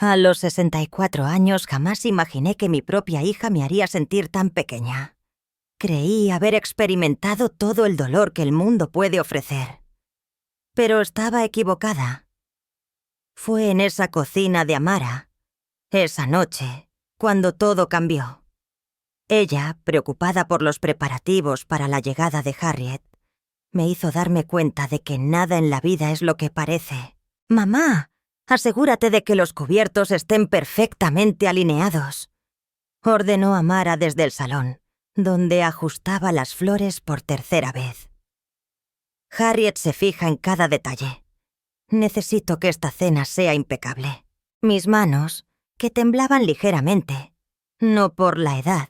A los 64 años jamás imaginé que mi propia hija me haría sentir tan pequeña. Creí haber experimentado todo el dolor que el mundo puede ofrecer. Pero estaba equivocada. Fue en esa cocina de Amara, esa noche, cuando todo cambió. Ella, preocupada por los preparativos para la llegada de Harriet, me hizo darme cuenta de que nada en la vida es lo que parece. «Mamá, asegúrate de que los cubiertos estén perfectamente alineados», ordenó Amara desde el salón, donde ajustaba las flores por tercera vez. Harriet se fija en cada detalle. Necesito que esta cena sea impecable. Mis manos, que temblaban ligeramente, no por la edad,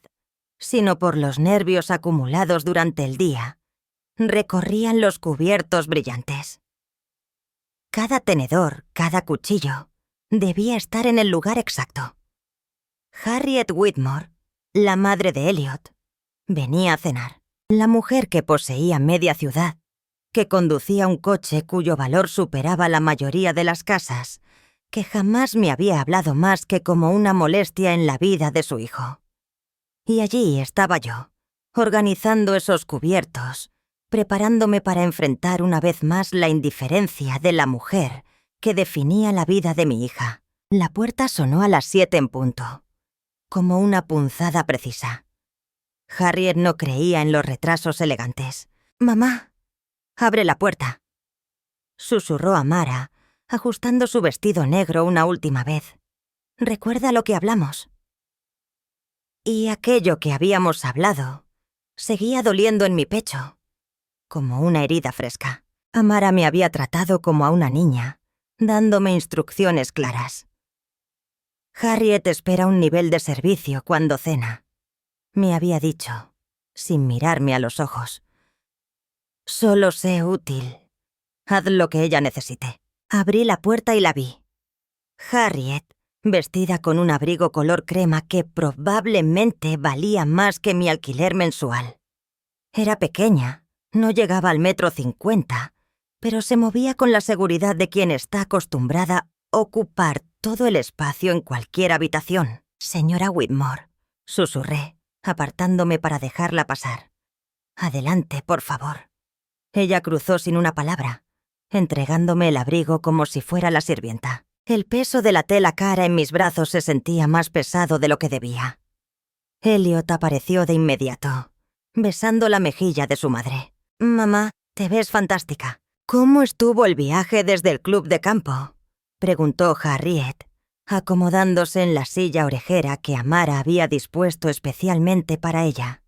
sino por los nervios acumulados durante el día, recorrían los cubiertos brillantes. Cada tenedor, cada cuchillo, debía estar en el lugar exacto. Harriet Whitmore, la madre de Elliot, venía a cenar. La mujer que poseía media ciudad, que conducía un coche cuyo valor superaba la mayoría de las casas, que jamás me había hablado más que como una molestia en la vida de su hijo. Y allí estaba yo, organizando esos cubiertos, preparándome para enfrentar una vez más la indiferencia de la mujer que definía la vida de mi hija. La puerta sonó a las 7 en punto, como una punzada precisa. Harriet no creía en los retrasos elegantes. «Mamá, abre la puerta», susurró Amara, ajustando su vestido negro una última vez. «¿Recuerda lo que hablamos?» Y aquello que habíamos hablado seguía doliendo en mi pecho, como una herida fresca. Amara me había tratado como a una niña, dándome instrucciones claras. «Harriet espera un nivel de servicio cuando cena», me había dicho, sin mirarme a los ojos. «Solo sé útil. Haz lo que ella necesite». Abrí la puerta y la vi. Harriet, vestida con un abrigo color crema que probablemente valía más que mi alquiler mensual. Era pequeña, no llegaba al 1,50 m, pero se movía con la seguridad de quien está acostumbrada a ocupar todo el espacio en cualquier habitación. «Señora Whitmore», susurré, apartándome para dejarla pasar. «Adelante, por favor». Ella cruzó sin una palabra, entregándome el abrigo como si fuera la sirvienta. El peso de la tela cara en mis brazos se sentía más pesado de lo que debía. Elliot apareció de inmediato, besando la mejilla de su madre. «Mamá, te ves fantástica». «¿Cómo estuvo el viaje desde el club de campo?», preguntó Harriet, acomodándose en la silla orejera que Amara había dispuesto especialmente para ella.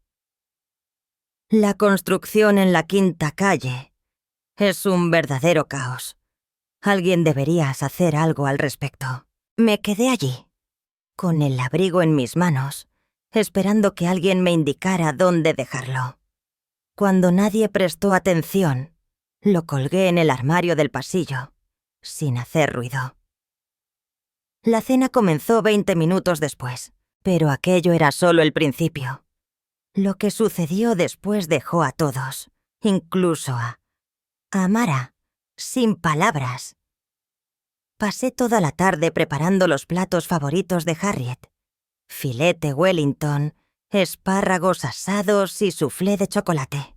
«La construcción en la quinta calle es un verdadero caos. Alguien debería hacer algo al respecto». Me quedé allí, con el abrigo en mis manos, esperando que alguien me indicara dónde dejarlo. Cuando nadie prestó atención, lo colgué en el armario del pasillo, sin hacer ruido. La cena comenzó 20 minutos después, pero aquello era solo el principio. Lo que sucedió después dejó a todos, incluso a Amara, sin palabras. Pasé toda la tarde preparando los platos favoritos de Harriet: filete Wellington, espárragos asados y soufflé de chocolate.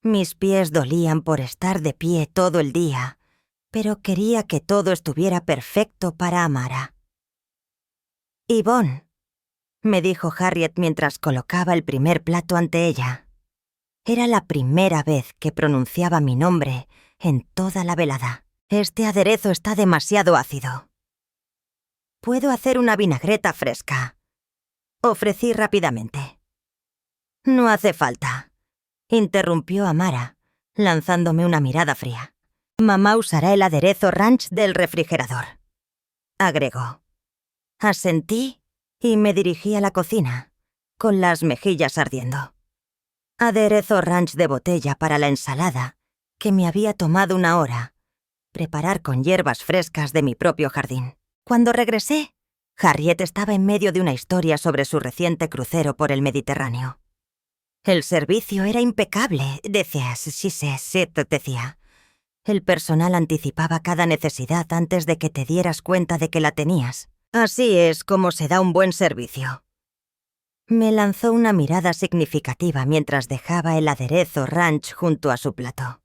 Mis pies dolían por estar de pie todo el día, pero quería que todo estuviera perfecto para Amara. «Yvonne», me dijo Harriet mientras colocaba el primer plato ante ella. Era la primera vez que pronunciaba mi nombre en toda la velada. «Este aderezo está demasiado ácido. ¿Puedo hacer una vinagreta fresca?», ofrecí rápidamente. «No hace falta», interrumpió Amara, lanzándome una mirada fría. «Mamá usará el aderezo ranch del refrigerador», agregó. Asentí y me dirigí a la cocina, con las mejillas ardiendo. Aderezo ranch de botella para la ensalada, que me había tomado 1 hora, preparar con hierbas frescas de mi propio jardín. Cuando regresé, Harriet estaba en medio de una historia sobre su reciente crucero por el Mediterráneo. «El servicio era impecable», decía. El personal anticipaba cada necesidad antes de que te dieras cuenta de que la tenías. Así es como se da un buen servicio. Me lanzó una mirada significativa mientras dejaba el aderezo ranch junto a su plato.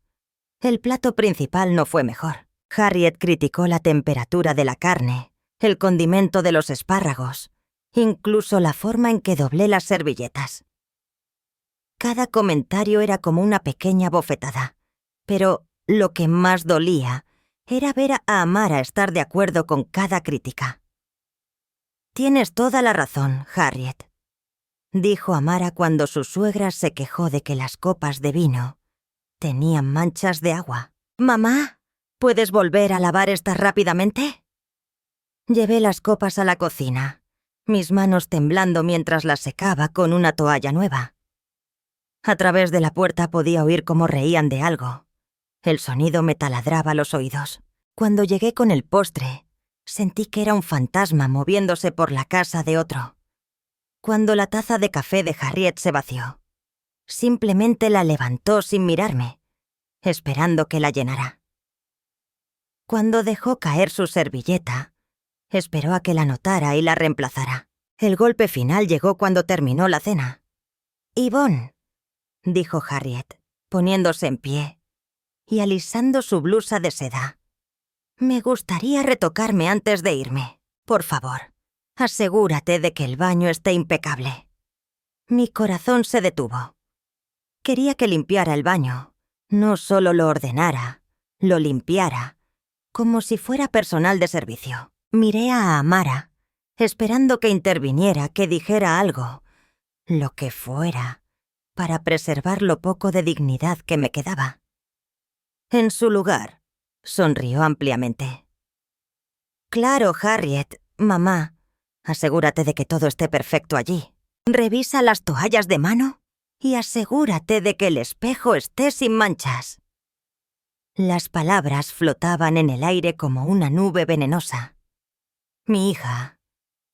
El plato principal no fue mejor. Harriet criticó la temperatura de la carne, el condimento de los espárragos, incluso la forma en que doblé las servilletas. Cada comentario era como una pequeña bofetada, pero lo que más dolía era ver a Amara estar de acuerdo con cada crítica. «Tienes toda la razón, Harriet», dijo Amara cuando su suegra se quejó de que las copas de vino tenían manchas de agua. «Mamá, ¿puedes volver a lavar estas rápidamente?» Llevé las copas a la cocina, mis manos temblando mientras las secaba con una toalla nueva. A través de la puerta podía oír cómo reían de algo. El sonido me taladraba los oídos. Cuando llegué con el postre, sentí que era un fantasma moviéndose por la casa de otro. Cuando la taza de café de Harriet se vació, simplemente la levantó sin mirarme, esperando que la llenara. Cuando dejó caer su servilleta, esperó a que la notara y la reemplazara. El golpe final llegó cuando terminó la cena. «Yvonne», dijo Harriet, poniéndose en pie y alisando su blusa de seda. «Me gustaría retocarme antes de irme. Por favor, asegúrate de que el baño esté impecable». Mi corazón se detuvo. Quería que limpiara el baño. No solo lo ordenara, lo limpiara, como si fuera personal de servicio. Miré a Amara, esperando que interviniera, que dijera algo, lo que fuera, para preservar lo poco de dignidad que me quedaba. «En su lugar», sonrió ampliamente. «Claro, Harriet, mamá. Asegúrate de que todo esté perfecto allí. Revisa las toallas de mano y asegúrate de que el espejo esté sin manchas». Las palabras flotaban en el aire como una nube venenosa. Mi hija,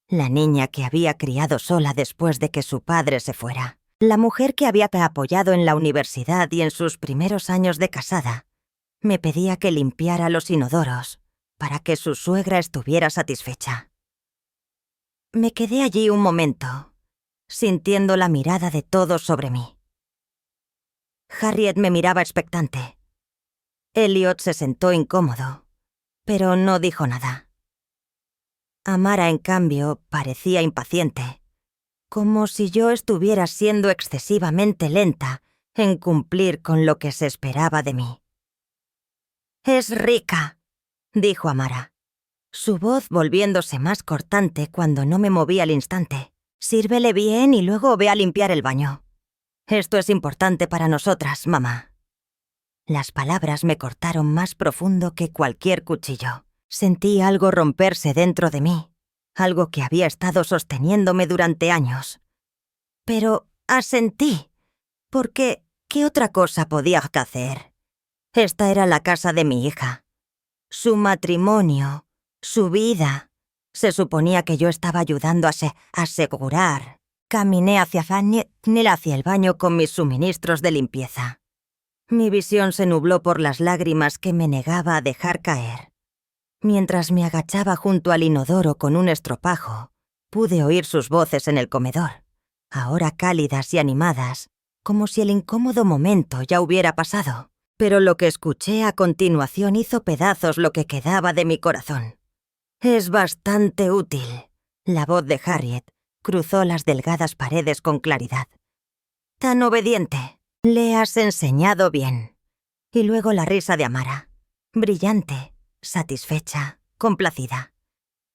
la niña que había criado sola después de que su padre se fuera, la mujer que había apoyado en la universidad y en sus primeros años de casada, me pedía que limpiara los inodoros para que su suegra estuviera satisfecha. Me quedé allí un momento, sintiendo la mirada de todos sobre mí. Harriet me miraba expectante. Elliot se sentó incómodo, pero no dijo nada. Amara, en cambio, parecía impaciente, como si yo estuviera siendo excesivamente lenta en cumplir con lo que se esperaba de mí. «Es rica», dijo Amara, su voz volviéndose más cortante cuando no me moví al instante. «Sírvele bien y luego ve a limpiar el baño. Esto es importante para nosotras, mamá». Las palabras me cortaron más profundo que cualquier cuchillo. Sentí algo romperse dentro de mí, algo que había estado sosteniéndome durante años. Pero asentí, porque ¿qué otra cosa podía hacer? Esta era la casa de mi hija, su matrimonio, su vida. Se suponía que yo estaba ayudando a asegurar. Caminé hacia el baño con mis suministros de limpieza. Mi visión se nubló por las lágrimas que me negaba a dejar caer. Mientras me agachaba junto al inodoro con un estropajo, pude oír sus voces en el comedor, ahora cálidas y animadas, como si el incómodo momento ya hubiera pasado. Pero lo que escuché a continuación hizo pedazos lo que quedaba de mi corazón. «Es bastante útil». La voz de Harriet cruzó las delgadas paredes con claridad. «Tan obediente. Le has enseñado bien». Y luego la risa de Amara, brillante, satisfecha, complacida.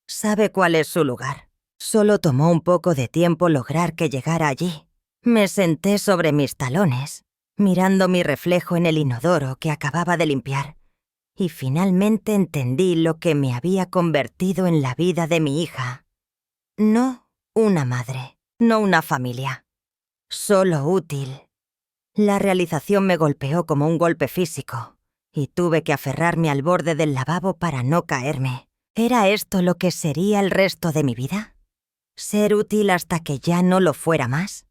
Sabe cuál es su lugar. Solo tomó un poco de tiempo lograr que llegara allí. Me senté sobre mis talones, mirando mi reflejo en el inodoro que acababa de limpiar, y finalmente entendí lo que me había convertido en la vida de mi hija. No una madre, no una familia, solo útil. La realización me golpeó como un golpe físico, y tuve que aferrarme al borde del lavabo para no caerme. ¿Era esto lo que sería el resto de mi vida? ¿Ser útil hasta que ya no lo fuera más?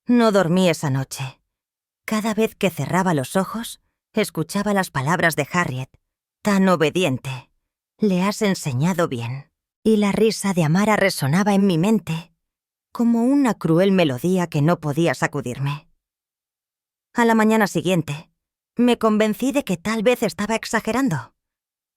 No dormí esa noche. Cada vez que cerraba los ojos, Escuchaba las palabras de Harriet. Tan obediente. Le has enseñado bien. Y la risa de Amara resonaba en mi mente, como una cruel melodía que no podía sacudirme. A la mañana siguiente, me convencí de que tal vez estaba exagerando.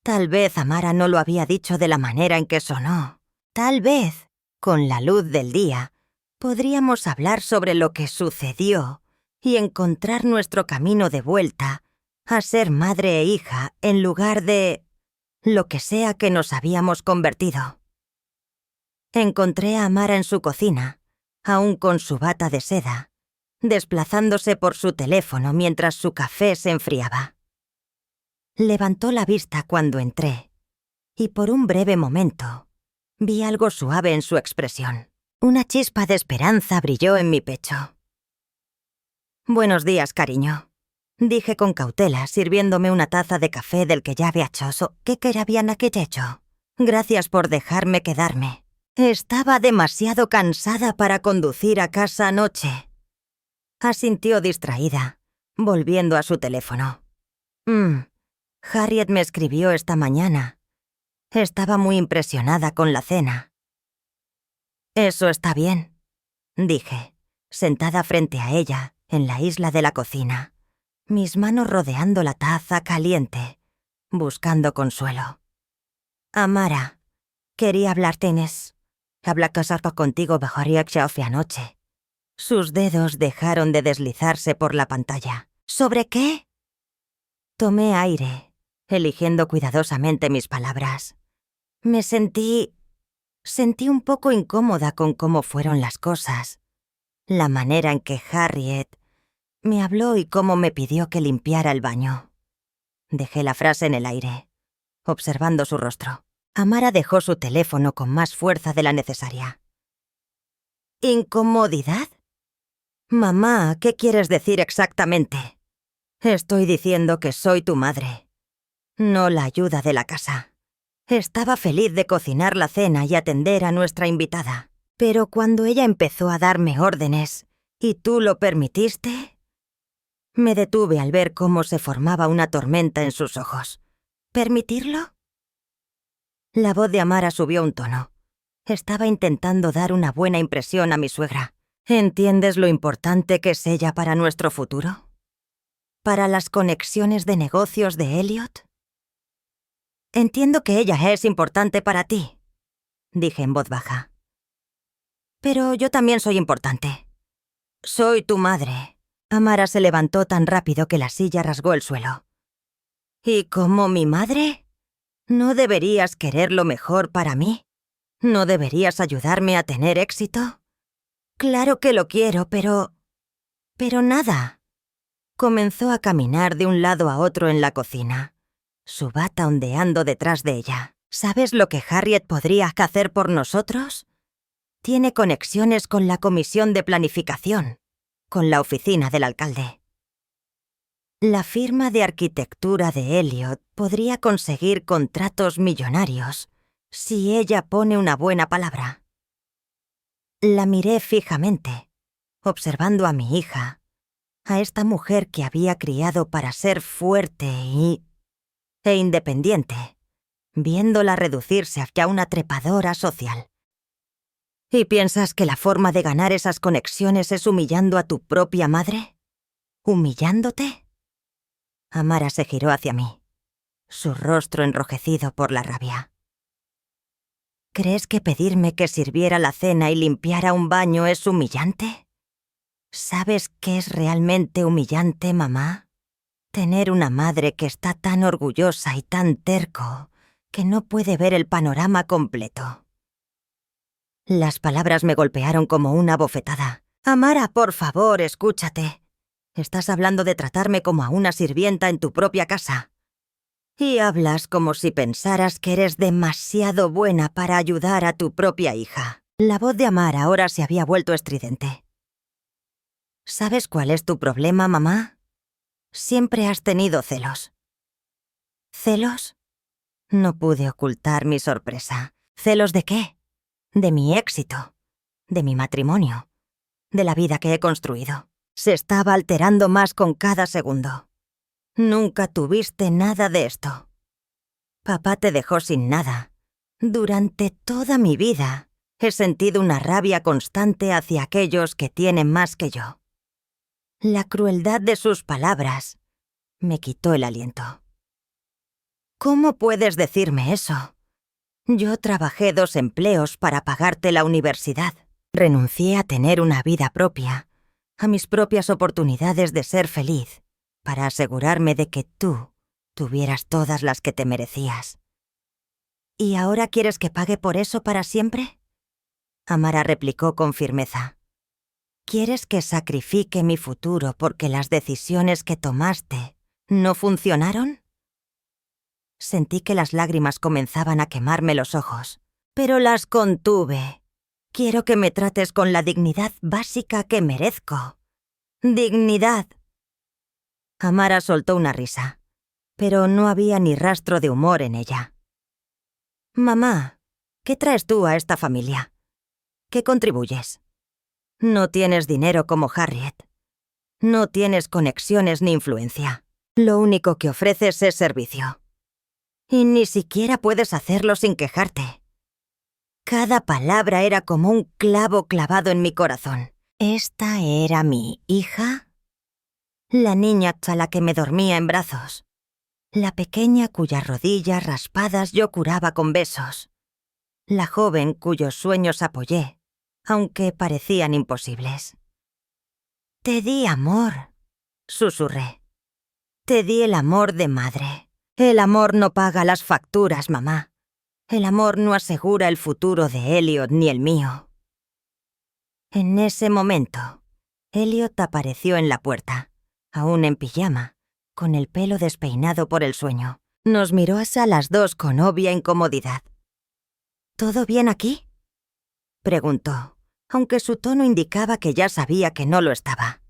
Tal vez Amara no lo había dicho de la manera en que sonó. Tal vez, con la luz del día, podríamos hablar sobre lo que sucedió y encontrar nuestro camino de vuelta a ser madre e hija en lugar de lo que sea que nos habíamos convertido. Encontré a Amara en su cocina, aún con su bata de seda, desplazándose por su teléfono mientras su café se enfriaba. Levantó la vista cuando entré, y por un breve momento vi algo suave en su expresión. Una chispa de esperanza brilló en mi pecho. «Buenos días, cariño», dije con cautela, sirviéndome una taza de café del que ya había choso. «¿Qué querían que hecho? Gracias por dejarme quedarme. Estaba demasiado cansada para conducir a casa anoche». Asintió distraída, volviendo a su teléfono. Harriet me escribió esta mañana. Estaba muy impresionada con la cena». «Eso está bien», dije, sentada frente a ella, en la isla de la cocina, mis manos rodeando la taza caliente, buscando consuelo. «Amara, quería hablarte Inés. Habla casarpa contigo bajaría que anoche». Sus dedos dejaron de deslizarse por la pantalla. «¿Sobre qué?» Tomé aire, eligiendo cuidadosamente mis palabras. Me sentí un poco incómoda con cómo fueron las cosas. La manera en que Harriet me habló y cómo me pidió que limpiara el baño. Dejé la frase en el aire, observando su rostro. Amara dejó su teléfono con más fuerza de la necesaria. ¿Incomodidad? Mamá, ¿qué quieres decir exactamente? Estoy diciendo que soy tu madre, no la ayuda de la casa. Estaba feliz de cocinar la cena y atender a nuestra invitada. Pero cuando ella empezó a darme órdenes, y tú lo permitiste, me detuve al ver cómo se formaba una tormenta en sus ojos. ¿Permitirlo? La voz de Amara subió un tono. Estaba intentando dar una buena impresión a mi suegra. ¿Entiendes lo importante que es ella para nuestro futuro? ¿Para las conexiones de negocios de Elliot? Entiendo que ella es importante para ti, dije en voz baja. Pero yo también soy importante. Soy tu madre. Amara se levantó tan rápido que la silla rasgó el suelo. ¿Y como mi madre? ¿No deberías querer lo mejor para mí? ¿No deberías ayudarme a tener éxito? Claro que lo quiero, pero nada. Comenzó a caminar de un lado a otro en la cocina, su bata ondeando detrás de ella. ¿Sabes lo que Harriet podría hacer por nosotros? Tiene conexiones con la comisión de planificación, con la oficina del alcalde. La firma de arquitectura de Elliot podría conseguir contratos millonarios si ella pone una buena palabra. La miré fijamente, observando a mi hija, a esta mujer que había criado para ser fuerte e independiente, viéndola reducirse hacia una trepadora social. ¿Y piensas que la forma de ganar esas conexiones es humillando a tu propia madre? ¿Humillándote? Amara se giró hacia mí, su rostro enrojecido por la rabia. ¿Crees que pedirme que sirviera la cena y limpiara un baño es humillante? ¿Sabes qué es realmente humillante, mamá? Tener una madre que está tan orgullosa y tan terco que no puede ver el panorama completo. Las palabras me golpearon como una bofetada. Amara, por favor, escúchate. Estás hablando de tratarme como a una sirvienta en tu propia casa. Y hablas como si pensaras que eres demasiado buena para ayudar a tu propia hija. La voz de Amara ahora se había vuelto estridente. ¿Sabes cuál es tu problema, mamá? Siempre has tenido celos. ¿Celos? No pude ocultar mi sorpresa. ¿Celos de qué? De mi éxito, de mi matrimonio, de la vida que he construido. Se estaba alterando más con cada segundo. Nunca tuviste nada de esto. Papá te dejó sin nada. Durante toda mi vida he sentido una rabia constante hacia aquellos que tienen más que yo. La crueldad de sus palabras me quitó el aliento. ¿Cómo puedes decirme eso? Yo trabajé 2 empleos para pagarte la universidad. Renuncié a tener una vida propia, a mis propias oportunidades de ser feliz, para asegurarme de que tú tuvieras todas las que te merecías. ¿Y ahora quieres que pague por eso para siempre? Amara replicó con firmeza. ¿Quieres que sacrifique mi futuro porque las decisiones que tomaste no funcionaron? Sentí que las lágrimas comenzaban a quemarme los ojos, pero las contuve. Quiero que me trates con la dignidad básica que merezco. ¡Dignidad! Amara soltó una risa, pero no había ni rastro de humor en ella. Mamá, ¿qué traes tú a esta familia? ¿Qué contribuyes? No tienes dinero como Harriet. No tienes conexiones ni influencia. Lo único que ofreces es servicio. Y ni siquiera puedes hacerlo sin quejarte. Cada palabra era como un clavo clavado en mi corazón. ¿Esta era mi hija? La niña a la que me dormía en brazos. La pequeña cuyas rodillas raspadas yo curaba con besos. La joven cuyos sueños apoyé, aunque parecían imposibles. Te di amor, susurré. Te di el amor de madre. El amor no paga las facturas, mamá. El amor no asegura el futuro de Elliot ni el mío. En ese momento, Elliot apareció en la puerta, aún en pijama, con el pelo despeinado por el sueño. Nos miró a las dos con obvia incomodidad. ¿Todo bien aquí?, preguntó, aunque su tono indicaba que ya sabía que no lo estaba.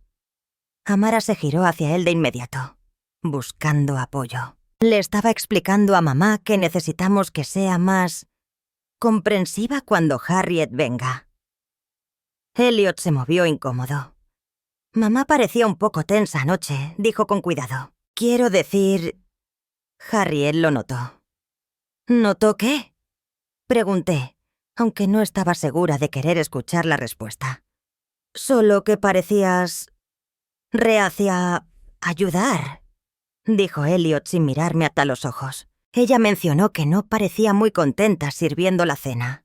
Amara se giró hacia él de inmediato, buscando apoyo. Le estaba explicando a mamá que necesitamos que sea más comprensiva cuando Harriet venga. Elliot se movió incómodo. Mamá parecía un poco tensa anoche, dijo con cuidado. Quiero decir... Harriet lo notó. ¿Notó qué?, pregunté, aunque no estaba segura de querer escuchar la respuesta. Solo que parecías... reacia a ayudar, dijo Elliot sin mirarme hasta los ojos. Ella mencionó que no parecía muy contenta sirviendo la cena.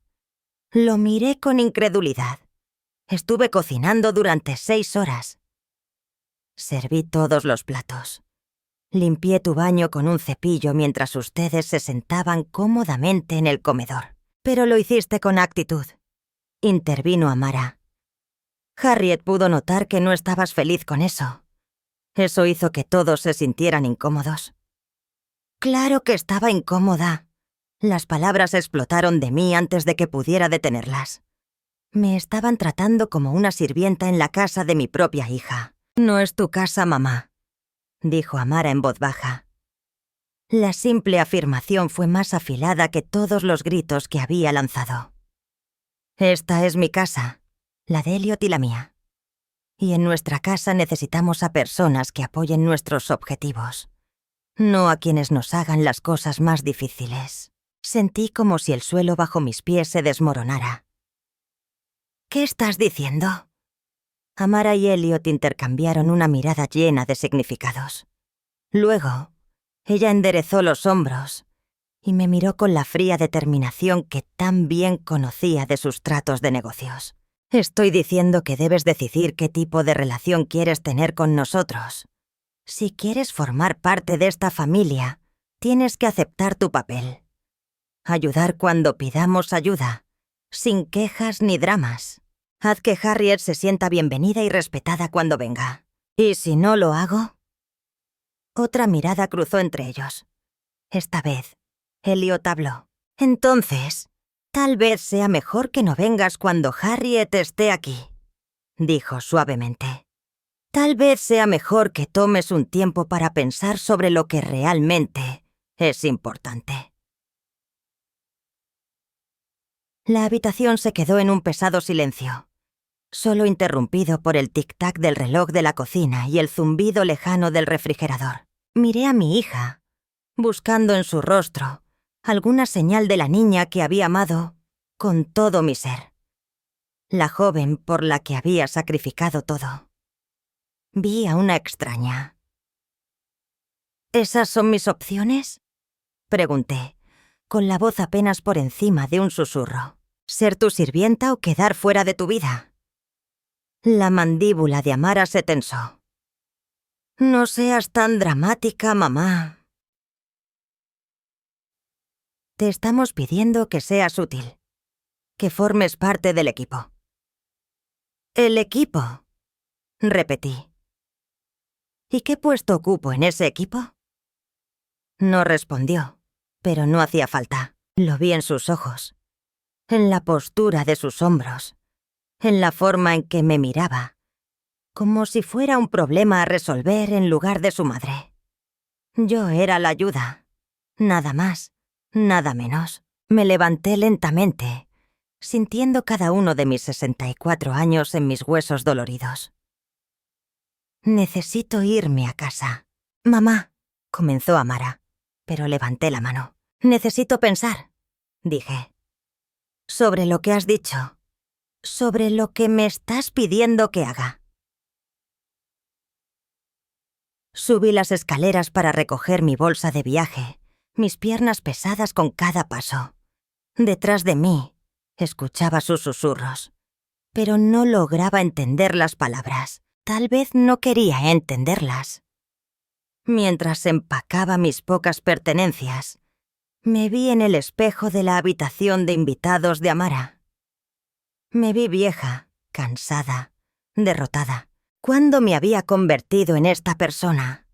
Lo miré con incredulidad. Estuve cocinando durante 6 horas. Serví todos los platos. Limpié tu baño con un cepillo mientras ustedes se sentaban cómodamente en el comedor. Pero lo hiciste con actitud, intervino Amara. Harriet pudo notar que no estabas feliz con eso. Eso hizo que todos se sintieran incómodos. Claro que estaba incómoda. Las palabras explotaron de mí antes de que pudiera detenerlas. Me estaban tratando como una sirvienta en la casa de mi propia hija. No es tu casa, mamá, dijo Amara en voz baja. La simple afirmación fue más afilada que todos los gritos que había lanzado. Esta es mi casa, la de Elliot y la mía. Y en nuestra casa necesitamos a personas que apoyen nuestros objetivos, no a quienes nos hagan las cosas más difíciles. Sentí como si el suelo bajo mis pies se desmoronara. ¿Qué estás diciendo? Amara y Elliot intercambiaron una mirada llena de significados. Luego, ella enderezó los hombros y me miró con la fría determinación que tan bien conocía de sus tratos de negocios. Estoy diciendo que debes decidir qué tipo de relación quieres tener con nosotros. Si quieres formar parte de esta familia, tienes que aceptar tu papel. Ayudar cuando pidamos ayuda, sin quejas ni dramas. Haz que Harriet se sienta bienvenida y respetada cuando venga. ¿Y si no lo hago? Otra mirada cruzó entre ellos. Esta vez, Elliot habló. Entonces, tal vez sea mejor que no vengas cuando Harriet esté aquí, dijo suavemente. Tal vez sea mejor que tomes un tiempo para pensar sobre lo que realmente es importante. La habitación se quedó en un pesado silencio, solo interrumpido por el tic-tac del reloj de la cocina y el zumbido lejano del refrigerador. Miré a mi hija, buscando en su rostro alguna señal de la niña que había amado con todo mi ser. La joven por la que había sacrificado todo. Vi a una extraña. ¿Esas son mis opciones?, pregunté, con la voz apenas por encima de un susurro. ¿Ser tu sirvienta o quedar fuera de tu vida? La mandíbula de Amara se tensó. No seas tan dramática, mamá. Te estamos pidiendo que seas útil, que formes parte del equipo. ¿El equipo?, repetí. ¿Y qué puesto ocupo en ese equipo? No respondió, pero no hacía falta. Lo vi en sus ojos, en la postura de sus hombros, en la forma en que me miraba, como si fuera un problema a resolver en lugar de su madre. Yo era la ayuda, nada más, nada menos. Me levanté lentamente, sintiendo cada uno de mis 64 años en mis huesos doloridos. Necesito irme a casa. Mamá, comenzó Amara, pero levanté la mano. Necesito pensar, dije. Sobre lo que has dicho. Sobre lo que me estás pidiendo que haga. Subí las escaleras para recoger mi bolsa de viaje, mis piernas pesadas con cada paso. Detrás de mí, escuchaba sus susurros, pero no lograba entender las palabras. Tal vez no quería entenderlas. Mientras empacaba mis pocas pertenencias, me vi en el espejo de la habitación de invitados de Amara. Me vi vieja, cansada, derrotada. ¿Cuándo me había convertido en esta persona?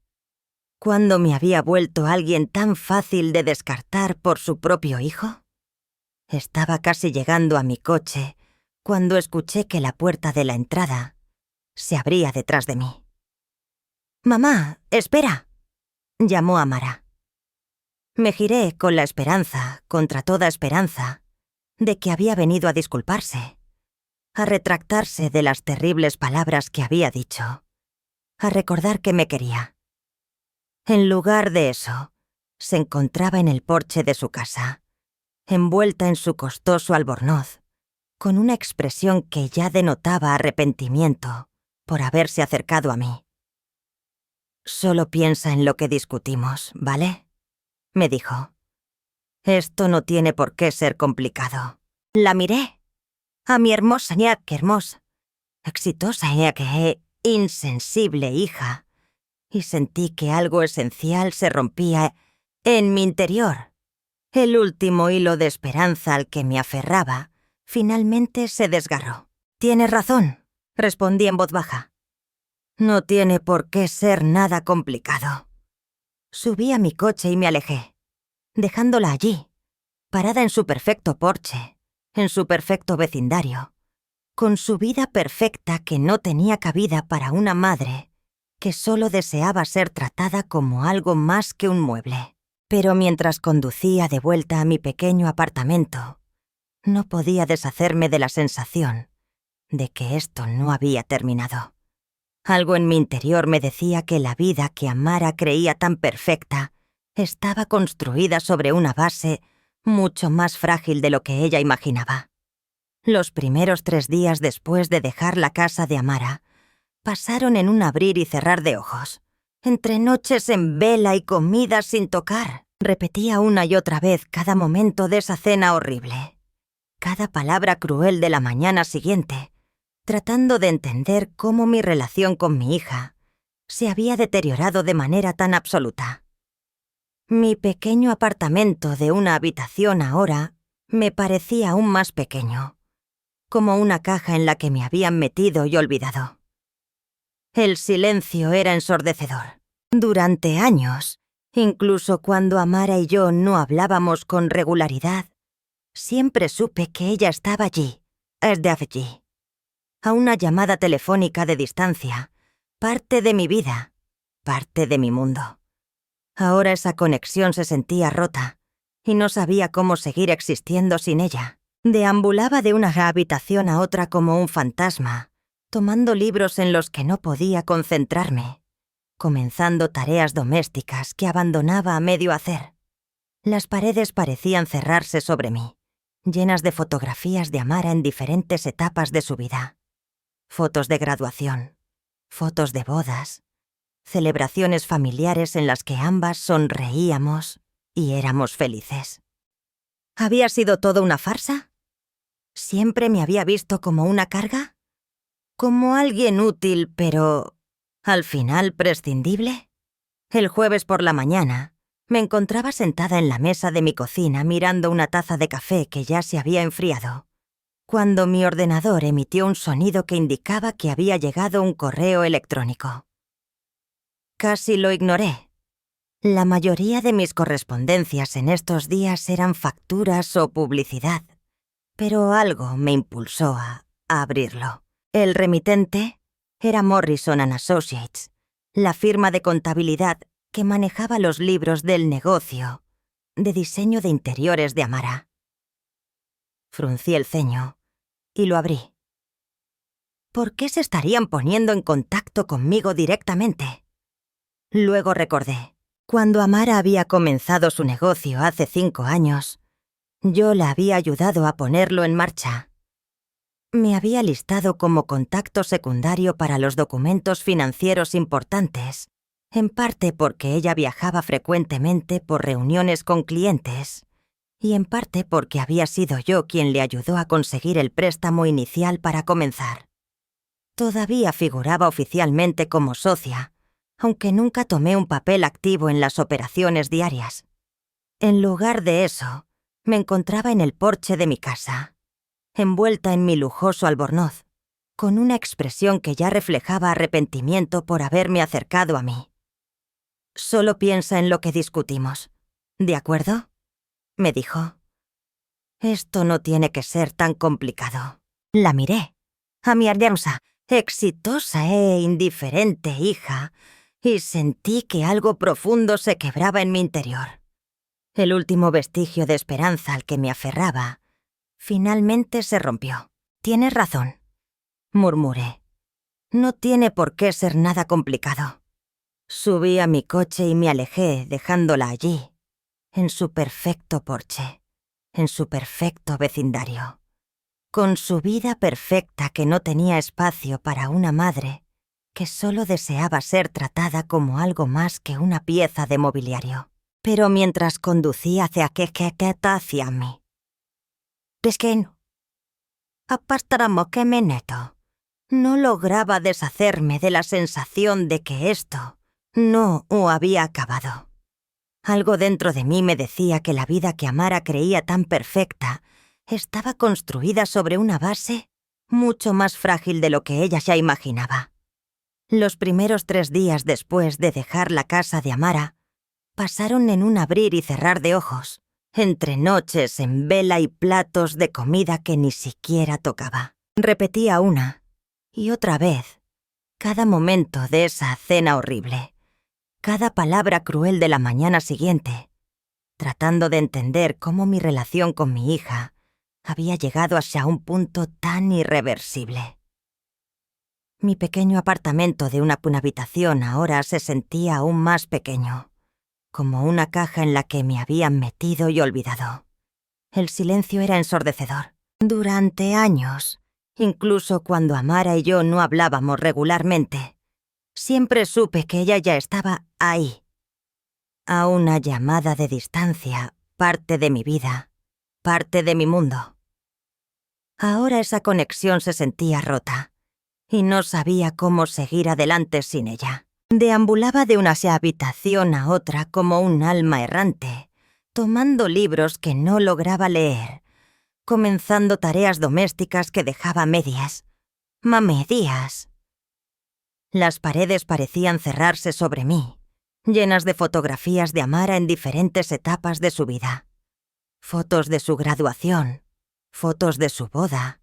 ¿Cuándo me había vuelto alguien tan fácil de descartar por su propio hijo? Estaba casi llegando a mi coche cuando escuché que la puerta de la entrada se abría detrás de mí. «Mamá, espera», llamó Amara. Me giré con la esperanza, contra toda esperanza, de que había venido a disculparse, a retractarse de las terribles palabras que había dicho, a recordar que me quería. En lugar de eso, se encontraba en el porche de su casa, envuelta en su costoso albornoz, con una expresión que ya denotaba arrepentimiento por haberse acercado a mí. «Solo piensa en lo que discutimos, ¿vale?», me dijo. «Esto no tiene por qué ser complicado». La miré. A mi hermosa, que hermosa, exitosa, que insensible hija, y sentí que algo esencial se rompía en mi interior. El último hilo de esperanza al que me aferraba finalmente se desgarró. «Tienes razón», respondí en voz baja. «No tiene por qué ser nada complicado». Subí a mi coche y me alejé, dejándola allí, parada en su perfecto porche, en su perfecto vecindario, con su vida perfecta que no tenía cabida para una madre que solo deseaba ser tratada como algo más que un mueble. Pero mientras conducía de vuelta a mi pequeño apartamento, no podía deshacerme de la sensación de que esto no había terminado. Algo en mi interior me decía que la vida que Amara creía tan perfecta estaba construida sobre una base mucho más frágil de lo que ella imaginaba. Los primeros 3 días después de dejar la casa de Amara pasaron en un abrir y cerrar de ojos, entre noches en vela y comidas sin tocar. Repetía una y otra vez cada momento de esa cena horrible, cada palabra cruel de la mañana siguiente, tratando de entender cómo mi relación con mi hija se había deteriorado de manera tan absoluta. Mi pequeño apartamento de una habitación ahora me parecía aún más pequeño, como una caja en la que me habían metido y olvidado. El silencio era ensordecedor. Durante años, incluso cuando Amara y yo no hablábamos con regularidad, siempre supe que ella estaba allí, desde allí, a una llamada telefónica de distancia, parte de mi vida, parte de mi mundo. Ahora esa conexión se sentía rota y no sabía cómo seguir existiendo sin ella. Deambulaba de una habitación a otra como un fantasma, tomando libros en los que no podía concentrarme, comenzando tareas domésticas que abandonaba a medio hacer. Las paredes parecían cerrarse sobre mí, llenas de fotografías de Amara en diferentes etapas de su vida. Fotos de graduación, fotos de bodas, celebraciones familiares en las que ambas sonreíamos y éramos felices. ¿Había sido todo una farsa? ¿Siempre me había visto como una carga? ¿Como alguien útil, pero al final prescindible? El jueves por la mañana me encontraba sentada en la mesa de mi cocina mirando una taza de café que ya se había enfriado, cuando mi ordenador emitió un sonido que indicaba que había llegado un correo electrónico. Casi lo ignoré. La mayoría de mis correspondencias en estos días eran facturas o publicidad, pero algo me impulsó a abrirlo. El remitente era Morrison & Associates, la firma de contabilidad que manejaba los libros del negocio de diseño de interiores de Amara. Fruncí el ceño y lo abrí. ¿Por qué se estarían poniendo en contacto conmigo directamente? Luego recordé. Cuando Amara había comenzado su negocio hace 5 años, yo la había ayudado a ponerlo en marcha. Me había listado como contacto secundario para los documentos financieros importantes, en parte porque ella viajaba frecuentemente por reuniones con clientes, y en parte porque había sido yo quien le ayudó a conseguir el préstamo inicial para comenzar. Todavía figuraba oficialmente como socia, aunque nunca tomé un papel activo en las operaciones diarias. En lugar de eso, me encontraba en el porche de mi casa, envuelta en mi lujoso albornoz, con una expresión que ya reflejaba arrepentimiento por haberme acercado a mí. «Solo piensa en lo que discutimos, ¿de acuerdo?», me dijo. «Esto no tiene que ser tan complicado». La miré, a mi hermosa, exitosa e indiferente hija, y sentí que algo profundo se quebraba en mi interior. El último vestigio de esperanza al que me aferraba finalmente se rompió. «Tienes razón», murmuré. «No tiene por qué ser nada complicado». Subí a mi coche y me alejé, dejándola allí, en su perfecto porche, en su perfecto vecindario, con su vida perfecta que no tenía espacio para una madre que solo deseaba ser tratada como algo más que una pieza de mobiliario. Pero mientras conducía hacia mí. Pesqueno. Apastaramo que me neto. No lograba deshacerme de la sensación de que esto no había acabado. Algo dentro de mí me decía que la vida que Amara creía tan perfecta estaba construida sobre una base mucho más frágil de lo que ella ya imaginaba. Los primeros 3 días después de dejar la casa de Amara pasaron en un abrir y cerrar de ojos, entre noches en vela y platos de comida que ni siquiera tocaba. Repetía una y otra vez cada momento de esa cena horrible, cada palabra cruel de la mañana siguiente, tratando de entender cómo mi relación con mi hija había llegado hacia un punto tan irreversible. Mi pequeño apartamento de una habitación ahora se sentía aún más pequeño, como una caja en la que me habían metido y olvidado. El silencio era ensordecedor. Durante años, incluso cuando Amara y yo no hablábamos regularmente, siempre supe que ella ya estaba ahí. A una llamada de distancia, parte de mi vida, parte de mi mundo. Ahora esa conexión se sentía rota, y no sabía cómo seguir adelante sin ella. Deambulaba de una habitación a otra como un alma errante, tomando libros que no lograba leer, comenzando tareas domésticas que dejaba a medias. Mamedías. Las paredes parecían cerrarse sobre mí, llenas de fotografías de Amara en diferentes etapas de su vida. Fotos de su graduación, fotos de su boda,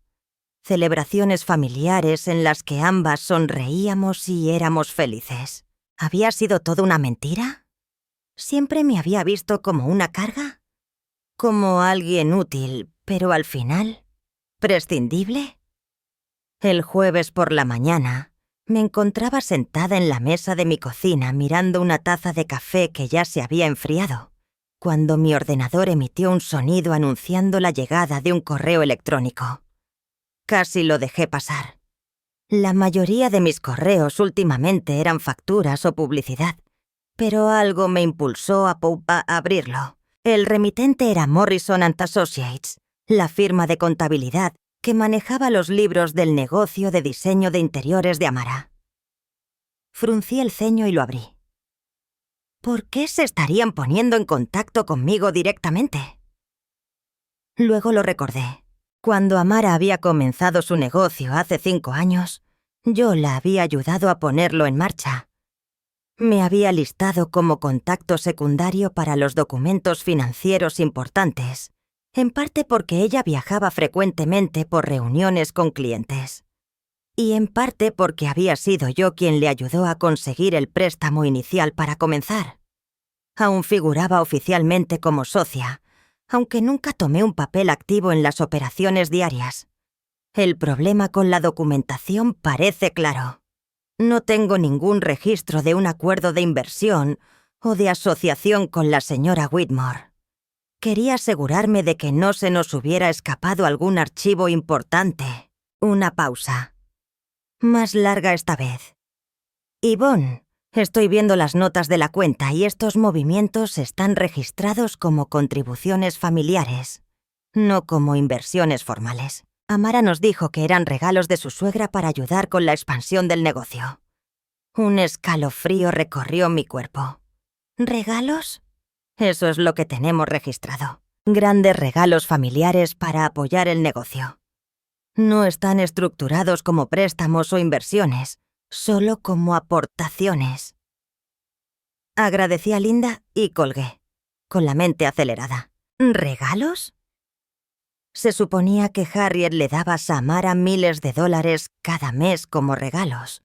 celebraciones familiares en las que ambas sonreíamos y éramos felices. ¿Había sido todo una mentira? ¿Siempre me había visto como una carga? ¿Como alguien útil, pero al final prescindible? El jueves por la mañana Me encontraba sentada en la mesa de mi cocina mirando una taza de café que ya se había enfriado, cuando mi ordenador emitió un sonido anunciando la llegada de un correo electrónico. Casi lo dejé pasar. La mayoría de mis correos últimamente eran facturas o publicidad, pero algo me impulsó a abrirlo. El remitente era Morrison & Associates, la firma de contabilidad que manejaba los libros del negocio de diseño de interiores de Amara. Fruncí el ceño y lo abrí. ¿Por qué se estarían poniendo en contacto conmigo directamente? Luego lo recordé. Cuando Amara había comenzado su negocio hace 5 años, yo la había ayudado a ponerlo en marcha. Me había listado como contacto secundario para los documentos financieros importantes, en parte porque ella viajaba frecuentemente por reuniones con clientes, y en parte porque había sido yo quien le ayudó a conseguir el préstamo inicial para comenzar. Aún figuraba oficialmente como socia, aunque nunca tomé un papel activo en las operaciones diarias. El problema con la documentación parece claro. No tengo ningún registro de un acuerdo de inversión o de asociación con la señora Whitmore. Quería asegurarme de que no se nos hubiera escapado algún archivo importante. Una pausa. Más larga esta vez. Yvonne, estoy viendo las notas de la cuenta y estos movimientos están registrados como contribuciones familiares, no como inversiones formales. Amara nos dijo que eran regalos de su suegra para ayudar con la expansión del negocio. Un escalofrío recorrió mi cuerpo. ¿Regalos? Eso es lo que tenemos registrado. Grandes regalos familiares para apoyar el negocio. No están estructurados como préstamos o inversiones, solo como aportaciones. Agradecí a Linda y colgué, con la mente acelerada. ¿Regalos? Se suponía que Harriet le daba a Samara miles de dólares cada mes como regalos,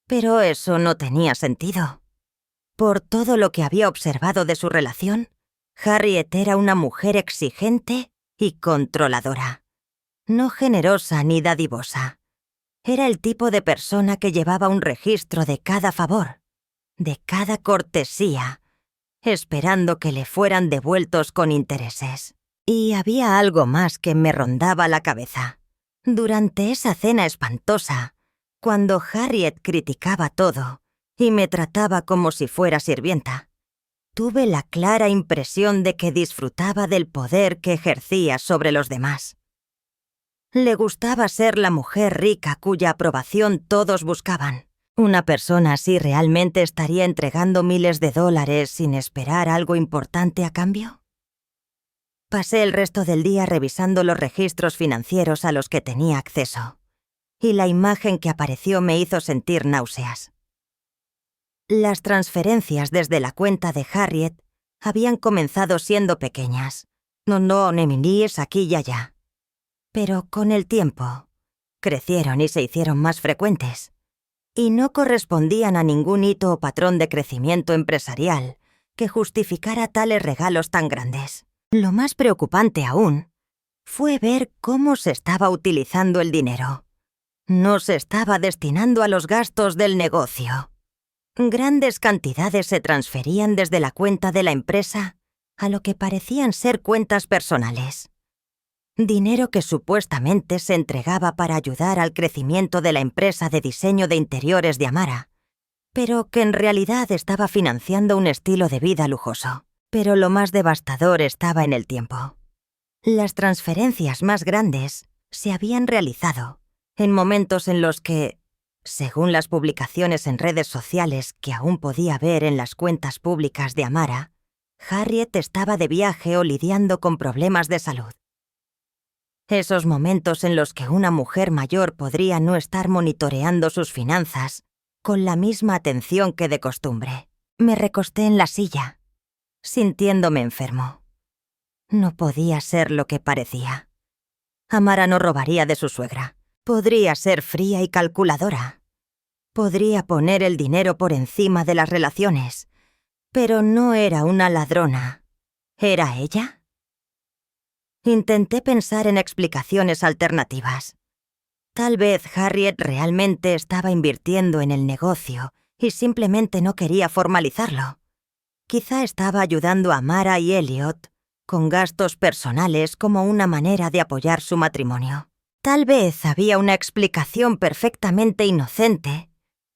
pero eso no tenía sentido. Por todo lo que había observado de su relación, Harriet era una mujer exigente y controladora, no generosa ni dadivosa. Era el tipo de persona que llevaba un registro de cada favor, de cada cortesía, esperando que le fueran devueltos con intereses. Y había algo más que me rondaba la cabeza. Durante esa cena espantosa, cuando Harriet criticaba todo y me trataba como si fuera sirvienta, tuve la clara impresión de que disfrutaba del poder que ejercía sobre los demás. Le gustaba ser la mujer rica cuya aprobación todos buscaban. ¿Una persona así realmente estaría entregando miles de dólares sin esperar algo importante a cambio? Pasé el resto del día revisando los registros financieros a los que tenía acceso, y la imagen que apareció me hizo sentir náuseas. Las transferencias desde la cuenta de Harriet habían comenzado siendo pequeñas, minis aquí y allá. Pero con el tiempo, crecieron y se hicieron más frecuentes, y no correspondían a ningún hito o patrón de crecimiento empresarial que justificara tales regalos tan grandes. Lo más preocupante aún fue ver cómo se estaba utilizando el dinero. No se estaba destinando a los gastos del negocio. Grandes cantidades se transferían desde la cuenta de la empresa a lo que parecían ser cuentas personales. Dinero que supuestamente se entregaba para ayudar al crecimiento de la empresa de diseño de interiores de Amara, pero que en realidad estaba financiando un estilo de vida lujoso. Pero lo más devastador estaba en el tiempo. Las transferencias más grandes se habían realizado en momentos en los que, según las publicaciones en redes sociales que aún podía ver en las cuentas públicas de Amara, Harriet estaba de viaje o lidiando con problemas de salud. Esos momentos en los que una mujer mayor podría no estar monitoreando sus finanzas con la misma atención que de costumbre. Me recosté en la silla, sintiéndome enfermo. No podía ser lo que parecía. Amara no robaría de su suegra. Podría ser fría y calculadora. Podría poner el dinero por encima de las relaciones. Pero no era una ladrona. ¿Era ella? Intenté pensar en explicaciones alternativas. Tal vez Harriet realmente estaba invirtiendo en el negocio y simplemente no quería formalizarlo. Quizá estaba ayudando a Mara y Elliot con gastos personales como una manera de apoyar su matrimonio. Tal vez había una explicación perfectamente inocente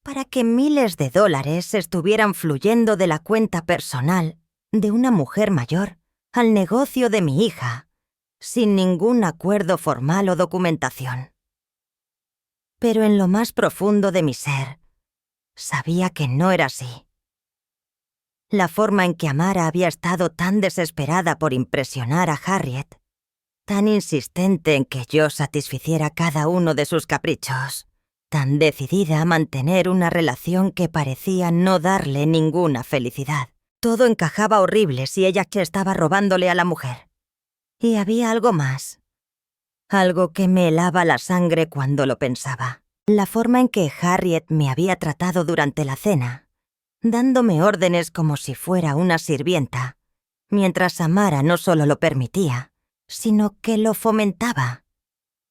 para que miles de dólares estuvieran fluyendo de la cuenta personal de una mujer mayor al negocio de mi hija, sin ningún acuerdo formal o documentación. Pero en lo más profundo de mi ser, sabía que no era así. La forma en que Amara había estado tan desesperada por impresionar a Harriet, tan insistente en que yo satisficiera cada uno de sus caprichos, tan decidida a mantener una relación que parecía no darle ninguna felicidad. Todo encajaba horrible si ella estaba robándole a la mujer. Y había algo más. Algo que me helaba la sangre cuando lo pensaba. La forma en que Harriet me había tratado durante la cena, dándome órdenes como si fuera una sirvienta, mientras Amara no solo lo permitía, sino que lo fomentaba.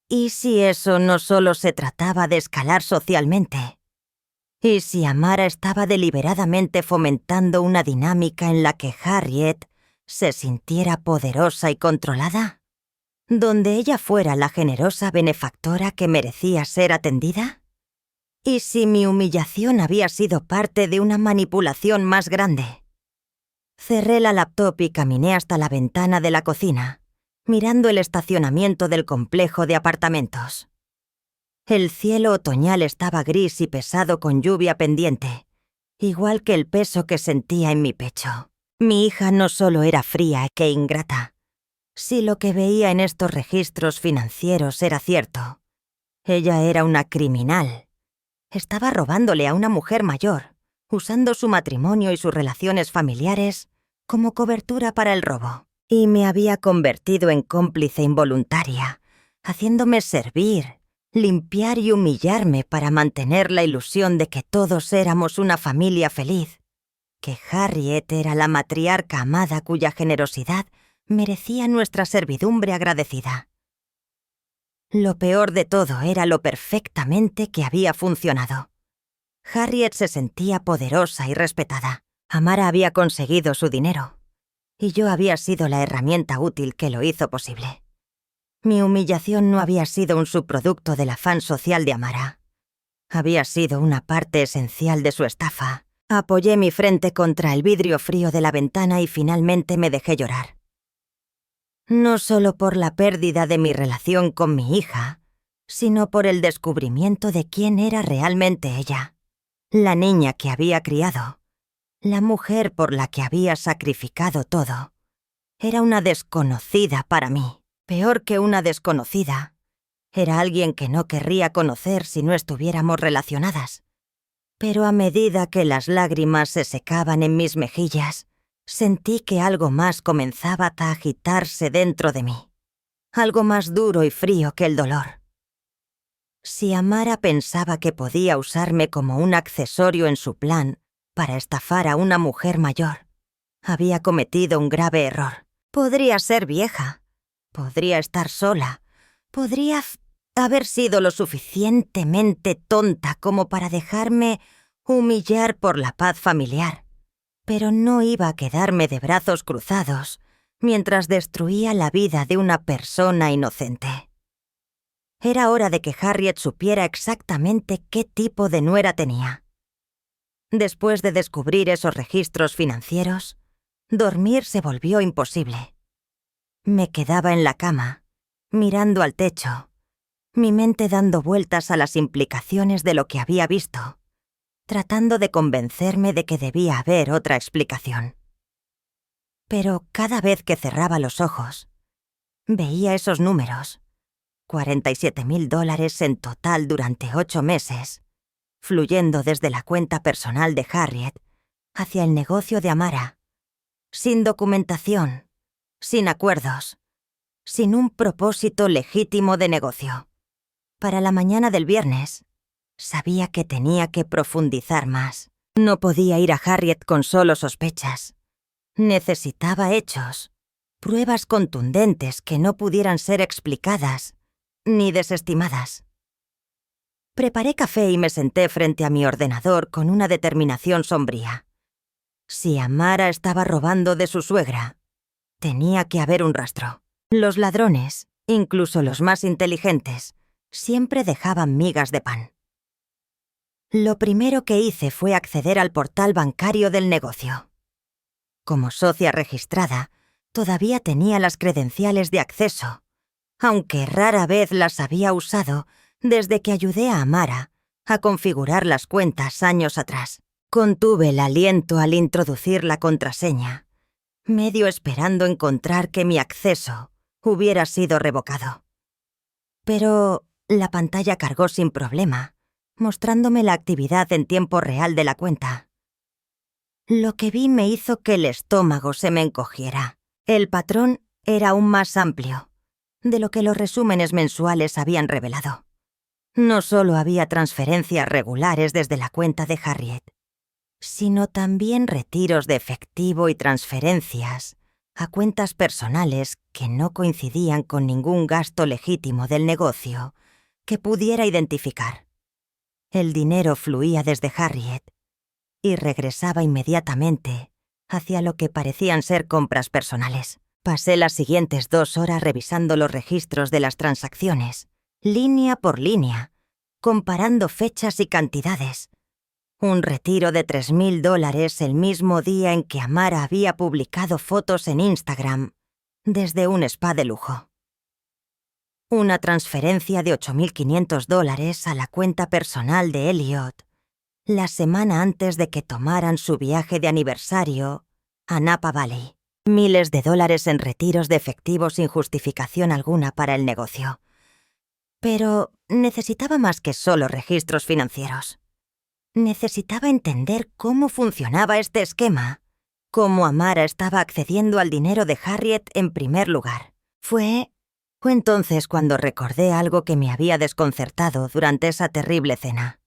¿Y si eso no solo se trataba de escalar socialmente? ¿Y si Amara estaba deliberadamente fomentando una dinámica en la que Harriet se sintiera poderosa y controlada? ¿Donde ella fuera la generosa benefactora que merecía ser atendida? ¿Y si mi humillación había sido parte de una manipulación más grande? Cerré la laptop y caminé hasta la ventana de la cocina, mirando el estacionamiento del complejo de apartamentos. El cielo otoñal estaba gris y pesado con lluvia pendiente, igual que el peso que sentía en mi pecho. Mi hija no solo era fría e ingrata. Si lo que veía en estos registros financieros era cierto, ella era una criminal. Estaba robándole a una mujer mayor, usando su matrimonio y sus relaciones familiares como cobertura para el robo. Y me había convertido en cómplice involuntaria, haciéndome servir, limpiar y humillarme para mantener la ilusión de que todos éramos una familia feliz, que Harriet era la matriarca amada cuya generosidad merecía nuestra servidumbre agradecida. Lo peor de todo era lo perfectamente que había funcionado. Harriet se sentía poderosa y respetada. Amara había conseguido su dinero, y yo había sido la herramienta útil que lo hizo posible. Mi humillación no había sido un subproducto del afán social de Amara. Había sido una parte esencial de su estafa. Apoyé mi frente contra el vidrio frío de la ventana y finalmente me dejé llorar. No solo por la pérdida de mi relación con mi hija, sino por el descubrimiento de quién era realmente ella, la niña que había criado, la mujer por la que había sacrificado todo. Era una desconocida para mí, peor que una desconocida. Era alguien que no querría conocer si no estuviéramos relacionadas. Pero a medida que las lágrimas se secaban en mis mejillas, sentí que algo más comenzaba a agitarse dentro de mí. Algo más duro y frío que el dolor. Si Amara pensaba que podía usarme como un accesorio en su plan para estafar a una mujer mayor, había cometido un grave error. Podría ser vieja, podría estar sola, podría haber sido lo suficientemente tonta como para dejarme humillar por la paz familiar. Pero no iba a quedarme de brazos cruzados mientras destruía la vida de una persona inocente. Era hora de que Harriet supiera exactamente qué tipo de nuera tenía. Después de descubrir esos registros financieros, dormir se volvió imposible. Me quedaba en la cama, mirando al techo, mi mente dando vueltas a las implicaciones de lo que había visto, tratando de convencerme de que debía haber otra explicación. Pero cada vez que cerraba los ojos, veía esos números, $47,000 en total durante 8 meses, fluyendo desde la cuenta personal de Harriet hacia el negocio de Amara, sin documentación, sin acuerdos, sin un propósito legítimo de negocio. Para la mañana del viernes, sabía que tenía que profundizar más. No podía ir a Harriet con solo sospechas. Necesitaba hechos, pruebas contundentes que no pudieran ser explicadas ni desestimadas. Preparé café y me senté frente a mi ordenador con una determinación sombría. Si Amara estaba robando de su suegra, tenía que haber un rastro. Los ladrones, incluso los más inteligentes, siempre dejaban migas de pan. Lo primero que hice fue acceder al portal bancario del negocio. Como socia registrada, todavía tenía las credenciales de acceso, aunque rara vez las había usado desde que ayudé a Amara a configurar las cuentas años atrás. Contuve el aliento al introducir la contraseña, medio esperando encontrar que mi acceso hubiera sido revocado. Pero la pantalla cargó sin problema, mostrándome la actividad en tiempo real de la cuenta. Lo que vi me hizo que el estómago se me encogiera. El patrón era aún más amplio de lo que los resúmenes mensuales habían revelado. No solo había transferencias regulares desde la cuenta de Harriet, sino también retiros de efectivo y transferencias a cuentas personales que no coincidían con ningún gasto legítimo del negocio que pudiera identificar. El dinero fluía desde Harriet y regresaba inmediatamente hacia lo que parecían ser compras personales. Pasé las siguientes 2 horas revisando los registros de las transacciones, línea por línea, comparando fechas y cantidades. Un retiro de $3,000 el mismo día en que Amara había publicado fotos en Instagram desde un spa de lujo. Una transferencia de $8,500 a la cuenta personal de Elliot la semana antes de que tomaran su viaje de aniversario a Napa Valley. Miles de dólares en retiros de efectivo sin justificación alguna para el negocio. Pero necesitaba más que solo registros financieros. Necesitaba entender cómo funcionaba este esquema, cómo Amara estaba accediendo al dinero de Harriet en primer lugar. Fue entonces cuando recordé algo que me había desconcertado durante esa terrible cena.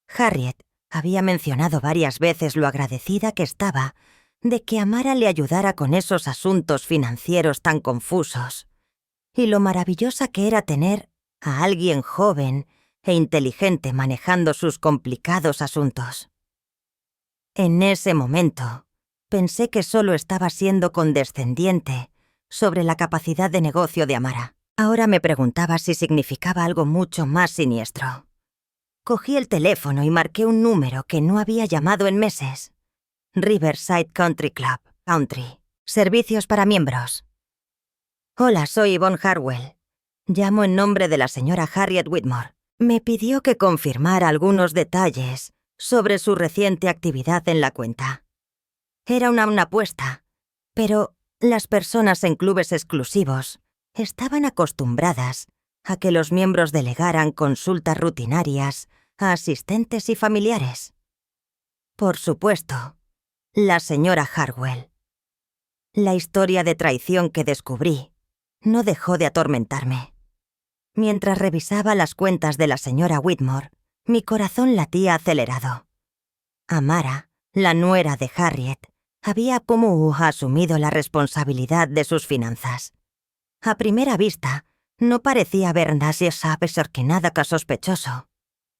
Harriet había mencionado varias veces lo agradecida que estaba de que Amara le ayudara con esos asuntos financieros tan confusos, y lo maravillosa que era tener a alguien joven e inteligente manejando sus complicados asuntos. En ese momento, pensé que solo estaba siendo condescendiente sobre la capacidad de negocio de Amara. Ahora me preguntaba si significaba algo mucho más siniestro. Cogí el teléfono y marqué un número que no había llamado en meses. Riverside Country Club, Country. Servicios para miembros. Hola, soy Yvonne Harwell. Llamo en nombre de la señora Harriet Whitmore. Me pidió que confirmara algunos detalles sobre su reciente actividad en la cuenta. Era una apuesta, pero las personas en clubes exclusivos estaban acostumbradas a que los miembros delegaran consultas rutinarias a asistentes y familiares. Por supuesto, la señora Harwell. La historia de traición que descubrí no dejó de atormentarme. Mientras revisaba las cuentas de la señora Whitmore, mi corazón latía acelerado. Amara, la nuera de Harriet, había asumido la responsabilidad de sus finanzas. A primera vista, no parecía haber nada sospechoso.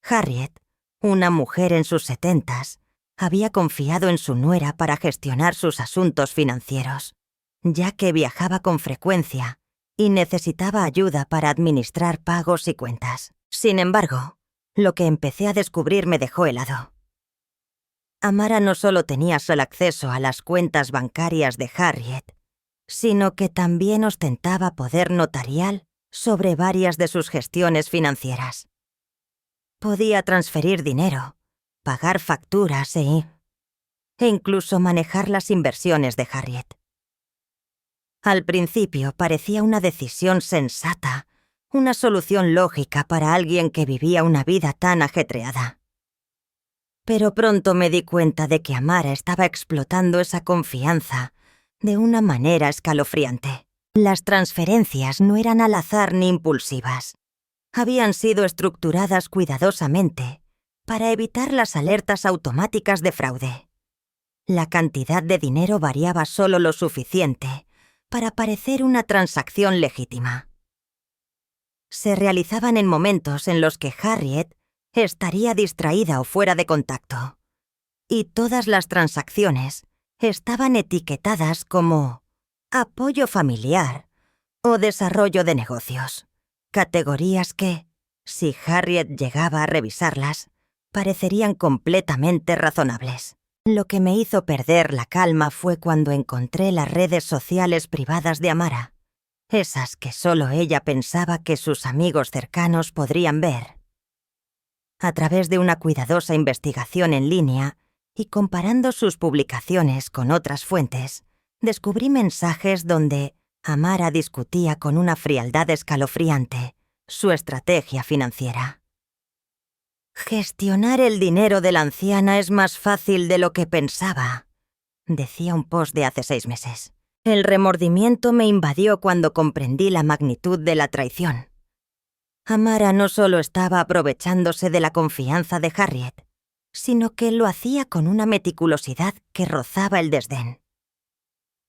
Harriet, una mujer en sus 70s, había confiado en su nuera para gestionar sus asuntos financieros, ya que viajaba con frecuencia y necesitaba ayuda para administrar pagos y cuentas. Sin embargo, lo que empecé a descubrir me dejó helado. Amara no solo tenía solo acceso a las cuentas bancarias de Harriet, sino que también ostentaba poder notarial sobre varias de sus gestiones financieras. Podía transferir dinero, pagar facturas e incluso manejar las inversiones de Harriet. Al principio parecía una decisión sensata, una solución lógica para alguien que vivía una vida tan ajetreada. Pero pronto me di cuenta de que Amara estaba explotando esa confianza de una manera escalofriante. Las transferencias no eran al azar ni impulsivas. Habían sido estructuradas cuidadosamente para evitar las alertas automáticas de fraude. La cantidad de dinero variaba solo lo suficiente para parecer una transacción legítima. Se realizaban en momentos en los que Harriet estaría distraída o fuera de contacto. Y todas las transacciones estaban etiquetadas como apoyo familiar o desarrollo de negocios, categorías que, si Harriet llegaba a revisarlas, parecerían completamente razonables. Lo que me hizo perder la calma fue cuando encontré las redes sociales privadas de Amara, esas que solo ella pensaba que sus amigos cercanos podrían ver. A través de una cuidadosa investigación en línea y comparando sus publicaciones con otras fuentes, descubrí mensajes donde Amara discutía con una frialdad escalofriante su estrategia financiera. «Gestionar el dinero de la anciana es más fácil de lo que pensaba», decía un post de hace 6 meses. El remordimiento me invadió cuando comprendí la magnitud de la traición. Amara no solo estaba aprovechándose de la confianza de Harriet, sino que lo hacía con una meticulosidad que rozaba el desdén.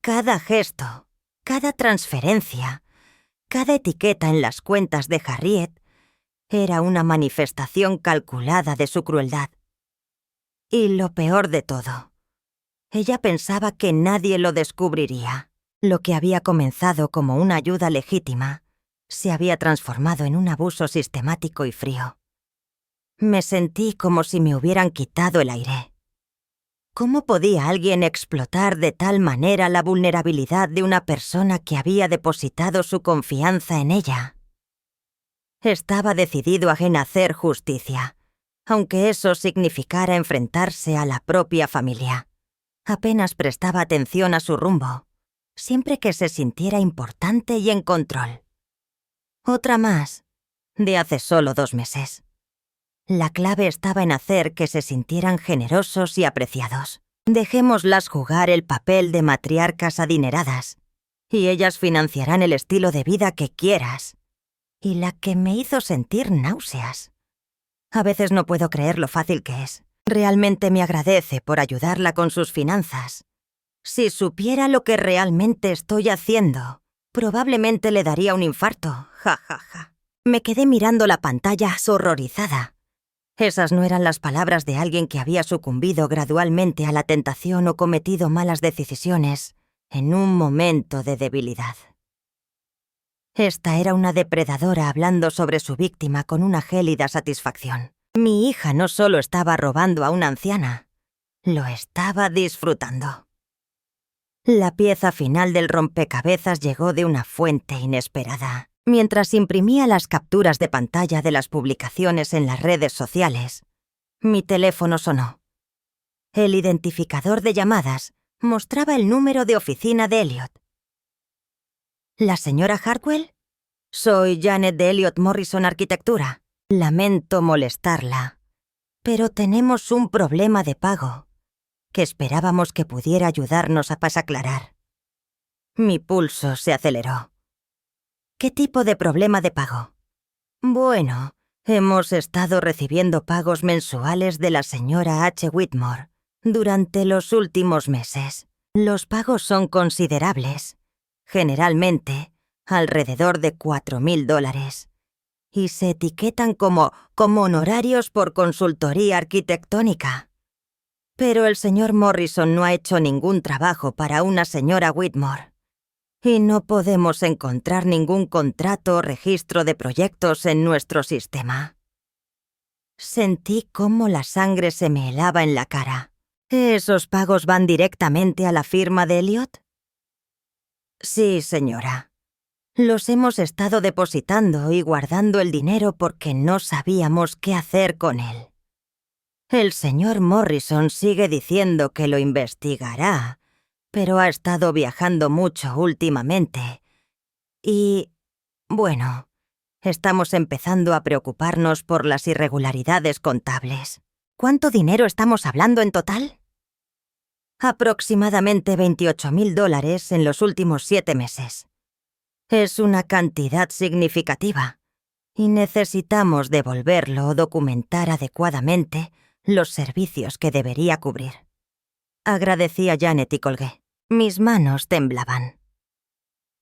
Cada gesto, cada transferencia, cada etiqueta en las cuentas de Harriet era una manifestación calculada de su crueldad. Y lo peor de todo, ella pensaba que nadie lo descubriría. Lo que había comenzado como una ayuda legítima se había transformado en un abuso sistemático y frío. Me sentí como si me hubieran quitado el aire. ¿Cómo podía alguien explotar de tal manera la vulnerabilidad de una persona que había depositado su confianza en ella? Estaba decidido a hacer justicia, aunque eso significara enfrentarse a la propia familia. Apenas prestaba atención a su rumbo, siempre que se sintiera importante y en control. Otra más, de hace solo 2 meses. La clave estaba en hacer que se sintieran generosos y apreciados. Dejémoslas jugar el papel de matriarcas adineradas, y ellas financiarán el estilo de vida que quieras. Y la que me hizo sentir náuseas. A veces no puedo creer lo fácil que es. Realmente me agradece por ayudarla con sus finanzas. Si supiera lo que realmente estoy haciendo, probablemente le daría un infarto. Ja, ja, ja. Me quedé mirando la pantalla horrorizada. Esas no eran las palabras de alguien que había sucumbido gradualmente a la tentación o cometido malas decisiones en un momento de debilidad. Esta era una depredadora hablando sobre su víctima con una gélida satisfacción. Mi hija no solo estaba robando a una anciana, lo estaba disfrutando. La pieza final del rompecabezas llegó de una fuente inesperada. Mientras imprimía las capturas de pantalla de las publicaciones en las redes sociales, mi teléfono sonó. El identificador de llamadas mostraba el número de oficina de Elliot. ¿La señora Hartwell? Soy Janet de Elliot Morrison Arquitectura. Lamento molestarla, pero tenemos un problema de pago que esperábamos que pudiera ayudarnos a aclarar. Mi pulso se aceleró. ¿Qué tipo de problema de pago? Bueno, hemos estado recibiendo pagos mensuales de la señora H. Whitmore durante los últimos meses. Los pagos son considerables, generalmente alrededor de $4,000, y se etiquetan como honorarios por consultoría arquitectónica. Pero el señor Morrison no ha hecho ningún trabajo para una señora Whitmore, y no podemos encontrar ningún contrato o registro de proyectos en nuestro sistema. Sentí cómo la sangre se me helaba en la cara. ¿Esos pagos van directamente a la firma de Elliot? Sí, señora. Los hemos estado depositando y guardando el dinero porque no sabíamos qué hacer con él. El señor Morrison sigue diciendo que lo investigará, pero ha estado viajando mucho últimamente. Y, bueno, estamos empezando a preocuparnos por las irregularidades contables. ¿Cuánto dinero estamos hablando en total? Aproximadamente $28,000 en los últimos 7 meses. Es una cantidad significativa, y necesitamos devolverlo o documentar adecuadamente los servicios que debería cubrir. Agradecí a Janet y colgué. Mis manos temblaban.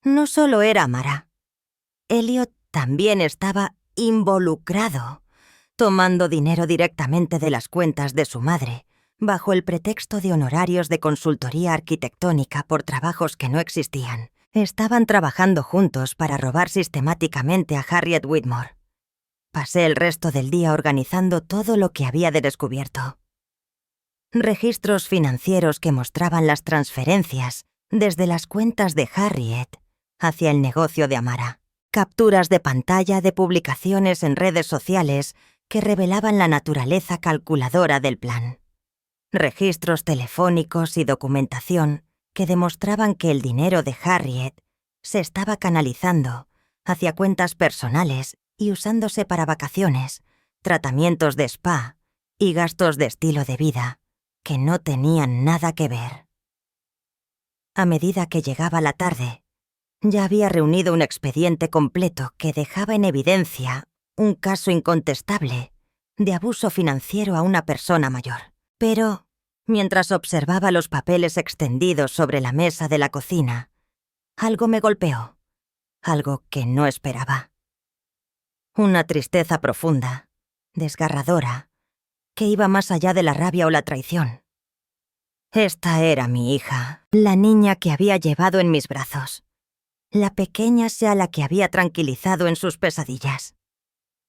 No solo era Amara. Elliot también estaba involucrado, tomando dinero directamente de las cuentas de su madre, bajo el pretexto de honorarios de consultoría arquitectónica por trabajos que no existían. Estaban trabajando juntos para robar sistemáticamente a Harriet Whitmore. Pasé el resto del día organizando todo lo que había descubierto. Registros financieros que mostraban las transferencias desde las cuentas de Harriet hacia el negocio de Amara. Capturas de pantalla de publicaciones en redes sociales que revelaban la naturaleza calculadora del plan. Registros telefónicos y documentación que demostraban que el dinero de Harriet se estaba canalizando hacia cuentas personales y usándose para vacaciones, tratamientos de spa y gastos de estilo de vida que no tenían nada que ver. A medida que llegaba la tarde, ya había reunido un expediente completo que dejaba en evidencia un caso incontestable de abuso financiero a una persona mayor. Pero, mientras observaba los papeles extendidos sobre la mesa de la cocina, algo me golpeó, algo que no esperaba. Una tristeza profunda, desgarradora, que iba más allá de la rabia o la traición. Esta era mi hija, la niña que había llevado en mis brazos. La pequeña sea la que había tranquilizado en sus pesadillas.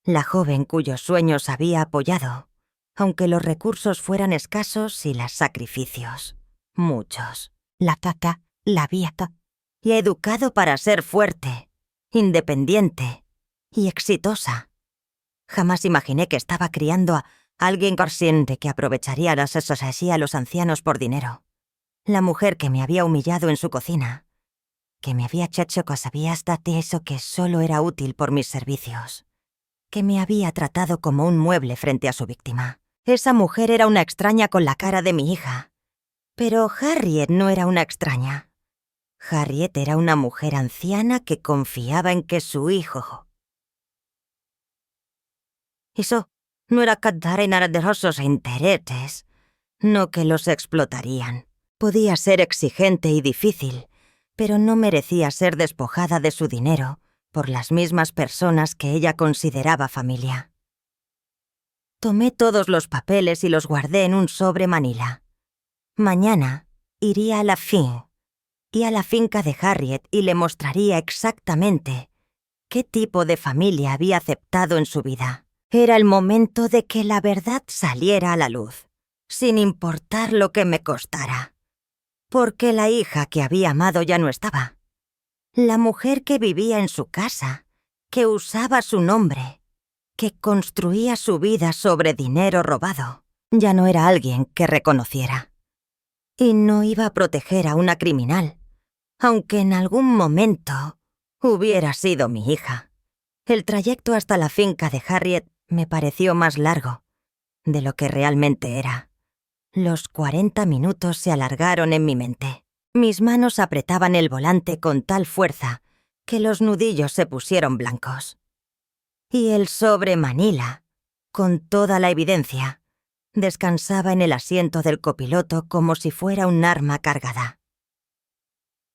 La joven cuyos sueños había apoyado, aunque los recursos fueran escasos y los sacrificios, muchos. La tata, la vieja. Y educado para ser fuerte, independiente y exitosa. Jamás imaginé que estaba criando a alguien consciente que aprovecharía las así a los ancianos por dinero. La mujer que me había humillado en su cocina, que me había hecho que sabía hasta eso que solo era útil por mis servicios, que me había tratado como un mueble frente a su víctima. Esa mujer era una extraña con la cara de mi hija. Pero Harriet no era una extraña. Harriet era una mujer anciana que confiaba en que su hijo... Eso no era captar en arderosos intereses, no que los explotarían. Podía ser exigente y difícil, pero no merecía ser despojada de su dinero por las mismas personas que ella consideraba familia. Tomé todos los papeles y los guardé en un sobre manila. Mañana iría a la finca de Harriet y le mostraría exactamente qué tipo de familia había aceptado en su vida. Era el momento de que la verdad saliera a la luz, sin importar lo que me costara. Porque la hija que había amado ya no estaba. La mujer que vivía en su casa, que usaba su nombre, que construía su vida sobre dinero robado, ya no era alguien que reconociera. Y no iba a proteger a una criminal, aunque en algún momento hubiera sido mi hija. El trayecto hasta la finca de Harriet me pareció más largo de lo que realmente era. Los 40 minutos se alargaron en mi mente. Mis manos apretaban el volante con tal fuerza que los nudillos se pusieron blancos. Y el sobre manila, con toda la evidencia, descansaba en el asiento del copiloto como si fuera un arma cargada.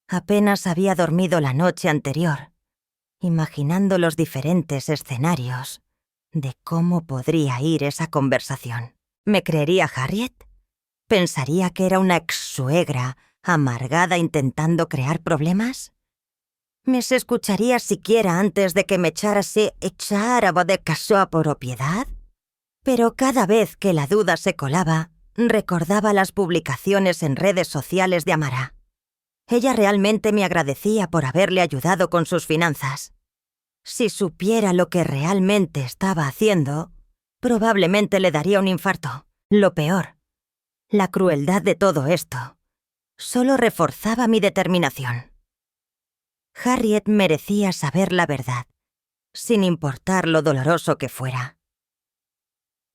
Apenas había dormido la noche anterior, imaginando los diferentes escenarios de cómo podría ir esa conversación. ¿Me creería Harriet? ¿Pensaría que era una ex-suegra amargada intentando crear problemas? ¿Me se escucharía siquiera antes de que me echara de casa por propiedad? Pero cada vez que la duda se colaba, recordaba las publicaciones en redes sociales de Amara. Ella realmente me agradecía por haberle ayudado con sus finanzas. Si supiera lo que realmente estaba haciendo, probablemente le daría un infarto. Lo peor, la crueldad de todo esto, solo reforzaba mi determinación. Harriet merecía saber la verdad, sin importar lo doloroso que fuera.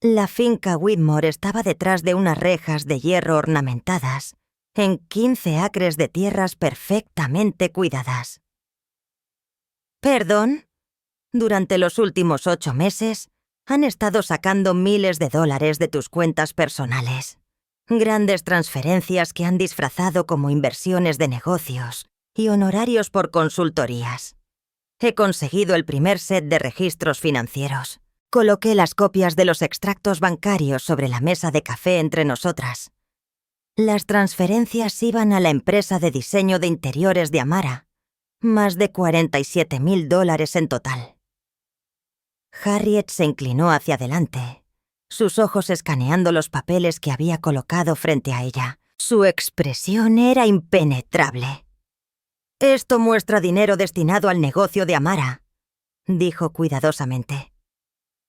La finca Whitmore estaba detrás de unas rejas de hierro ornamentadas, en 15 acres de tierras perfectamente cuidadas. ¿Perdón? Durante los últimos 8 meses, han estado sacando miles de dólares de tus cuentas personales. Grandes transferencias que han disfrazado como inversiones de negocios y honorarios por consultorías. He conseguido el primer set de registros financieros. Coloqué las copias de los extractos bancarios sobre la mesa de café entre nosotras. Las transferencias iban a la empresa de diseño de interiores de Amara, más de $47,000 en total. Harriet se inclinó hacia adelante, sus ojos escaneando los papeles que había colocado frente a ella. Su expresión era impenetrable. «Esto muestra dinero destinado al negocio de Amara», dijo cuidadosamente.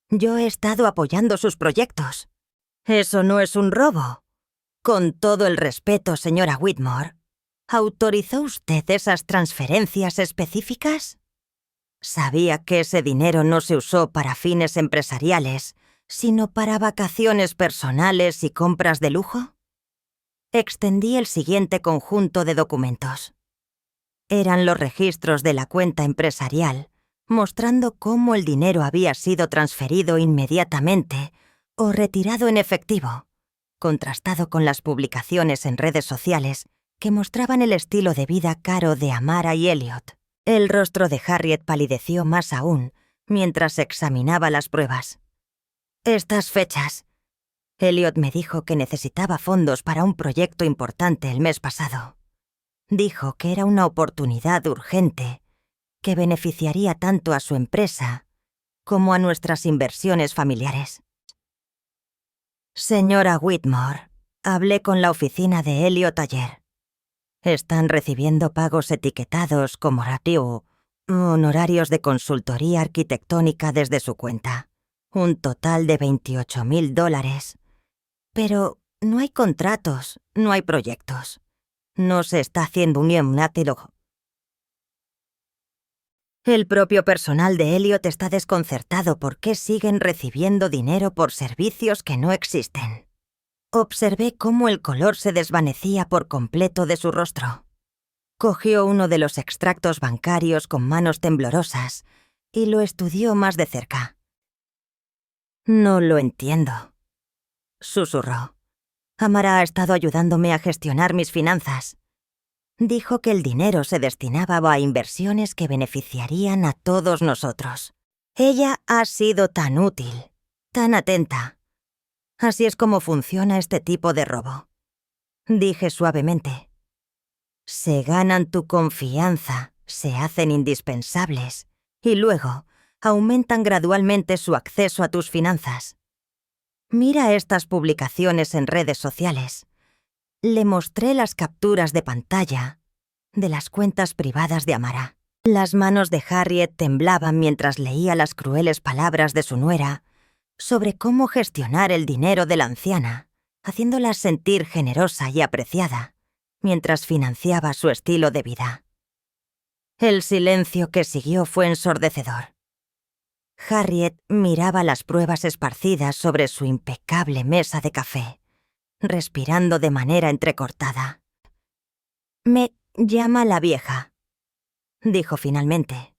«Yo he estado apoyando sus proyectos. Eso no es un robo. Con todo el respeto, señora Whitmore, ¿autorizó usted esas transferencias específicas? Sabía que ese dinero no se usó para fines empresariales, sino para vacaciones personales y compras de lujo». Extendí el siguiente conjunto de documentos. Eran los registros de la cuenta empresarial, mostrando cómo el dinero había sido transferido inmediatamente o retirado en efectivo, contrastado con las publicaciones en redes sociales que mostraban el estilo de vida caro de Amara y Elliot. El rostro de Harriet palideció más aún mientras examinaba las pruebas. «Estas fechas». Elliot me dijo que necesitaba fondos para un proyecto importante el mes pasado. Dijo que era una oportunidad urgente que beneficiaría tanto a su empresa como a nuestras inversiones familiares. «Señora Whitmore, hablé con la oficina de Elliot ayer. Están recibiendo pagos etiquetados como ratio, honorarios de consultoría arquitectónica desde su cuenta. Un total de $28,000. Pero no hay contratos, no hay proyectos. No se está haciendo un himnático. El propio personal de Elliot está desconcertado porque siguen recibiendo dinero por servicios que no existen». Observé cómo el color se desvanecía por completo de su rostro. Cogió uno de los extractos bancarios con manos temblorosas y lo estudió más de cerca. «No lo entiendo», susurró. «Amara ha estado ayudándome a gestionar mis finanzas. Dijo que el dinero se destinaba a inversiones que beneficiarían a todos nosotros. Ella ha sido tan útil, tan atenta. Así es como funciona este tipo de robo», dije suavemente. «Se ganan tu confianza, se hacen indispensables y luego aumentan gradualmente su acceso a tus finanzas. Mira estas publicaciones en redes sociales». Le mostré las capturas de pantalla de las cuentas privadas de Amara. Las manos de Harriet temblaban mientras leía las crueles palabras de su nuera sobre cómo gestionar el dinero de la anciana, haciéndola sentir generosa y apreciada, mientras financiaba su estilo de vida. El silencio que siguió fue ensordecedor. Harriet miraba las pruebas esparcidas sobre su impecable mesa de café, respirando de manera entrecortada. «Me llama la vieja», dijo finalmente,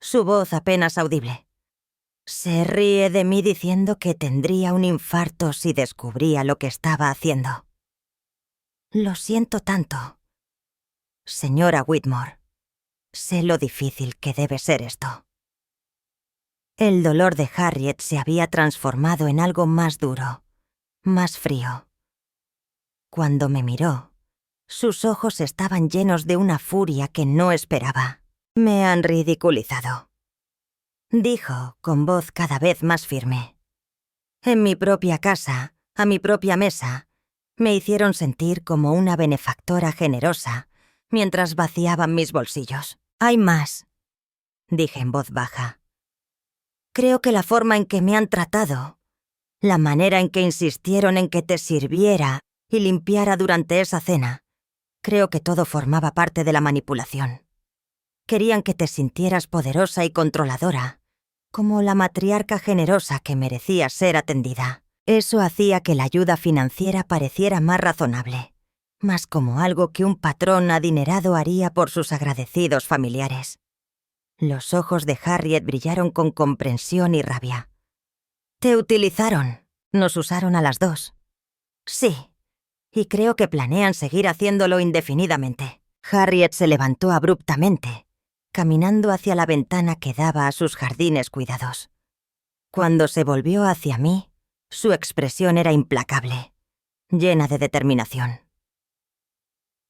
su voz apenas audible. «Se ríe de mí diciendo que tendría un infarto si descubría lo que estaba haciendo. Lo siento tanto. Señora Whitmore, sé lo difícil que debe ser esto». El dolor de Harriet se había transformado en algo más duro, más frío. Cuando me miró, sus ojos estaban llenos de una furia que no esperaba. «Me han ridiculizado», dijo con voz cada vez más firme. «En mi propia casa, a mi propia mesa, me hicieron sentir como una benefactora generosa mientras vaciaban mis bolsillos. Hay más», dije en voz baja. «Creo que la forma en que me han tratado, la manera en que insistieron en que te sirviera y limpiara durante esa cena, creo que todo formaba parte de la manipulación. Querían que te sintieras poderosa y controladora, como la matriarca generosa que merecía ser atendida. Eso hacía que la ayuda financiera pareciera más razonable, más como algo que un patrón adinerado haría por sus agradecidos familiares». Los ojos de Harriet brillaron con comprensión y rabia. «Te utilizaron. Nos usaron a las dos». «Sí, y creo que planean seguir haciéndolo indefinidamente». Harriet se levantó abruptamente, caminando hacia la ventana que daba a sus jardines cuidados. Cuando se volvió hacia mí, su expresión era implacable, llena de determinación.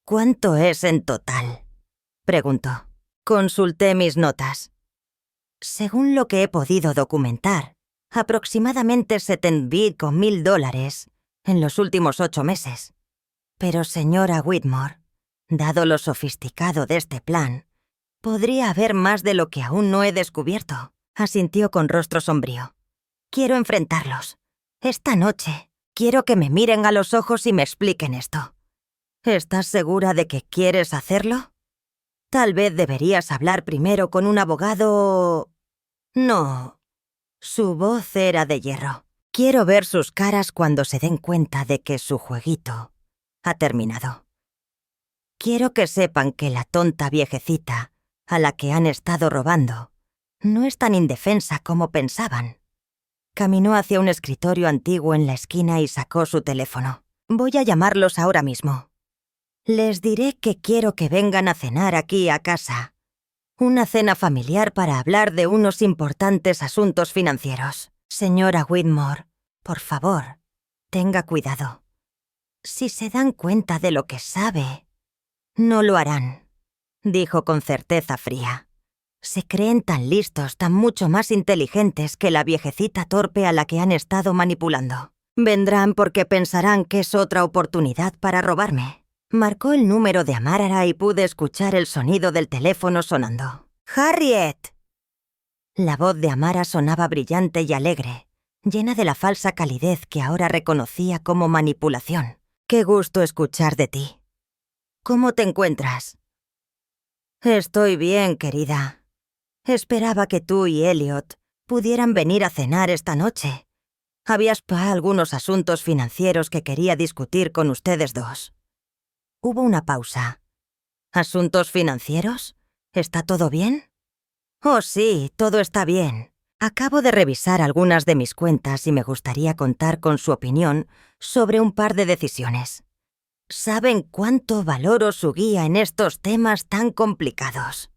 «¿Cuánto es en total?», preguntó. Consulté mis notas. Según lo que he podido documentar, aproximadamente $70,000 en los últimos 8 meses. Pero, señora Whitmore, dado lo sofisticado de este plan, podría haber más de lo que aún no he descubierto, asintió con rostro sombrío. Quiero enfrentarlos. Esta noche, quiero que me miren a los ojos y me expliquen esto. ¿Estás segura de que quieres hacerlo? Tal vez deberías hablar primero con un abogado... No. Su voz era de hierro. Quiero ver sus caras cuando se den cuenta de que su jueguito ha terminado. Quiero que sepan que la tonta viejecita a la que han estado robando no es tan indefensa como pensaban. Caminó hacia un escritorio antiguo en la esquina y sacó su teléfono. Voy a llamarlos ahora mismo. Les diré que quiero que vengan a cenar aquí a casa. Una cena familiar para hablar de unos importantes asuntos financieros. Señora Whitmore, por favor, tenga cuidado. Si se dan cuenta de lo que sabe, no lo harán, dijo con certeza fría. Se creen tan listos, tan mucho más inteligentes que la viejecita torpe a la que han estado manipulando. Vendrán porque pensarán que es otra oportunidad para robarme. Marcó el número de Amara y pude escuchar el sonido del teléfono sonando. ¡Harriet! La voz de Amara sonaba brillante y alegre, llena de la falsa calidez que ahora reconocía como manipulación. ¡Qué gusto escuchar de ti! ¿Cómo te encuentras? Estoy bien, querida. Esperaba que tú y Elliot pudieran venir a cenar esta noche. Había algunos asuntos financieros que quería discutir con ustedes dos. Hubo una pausa. ¿Asuntos financieros? ¿Está todo bien? Oh, sí, todo está bien. Acabo de revisar algunas de mis cuentas y me gustaría contar con su opinión sobre un par de decisiones. ¿Saben cuánto valoro su guía en estos temas tan complicados?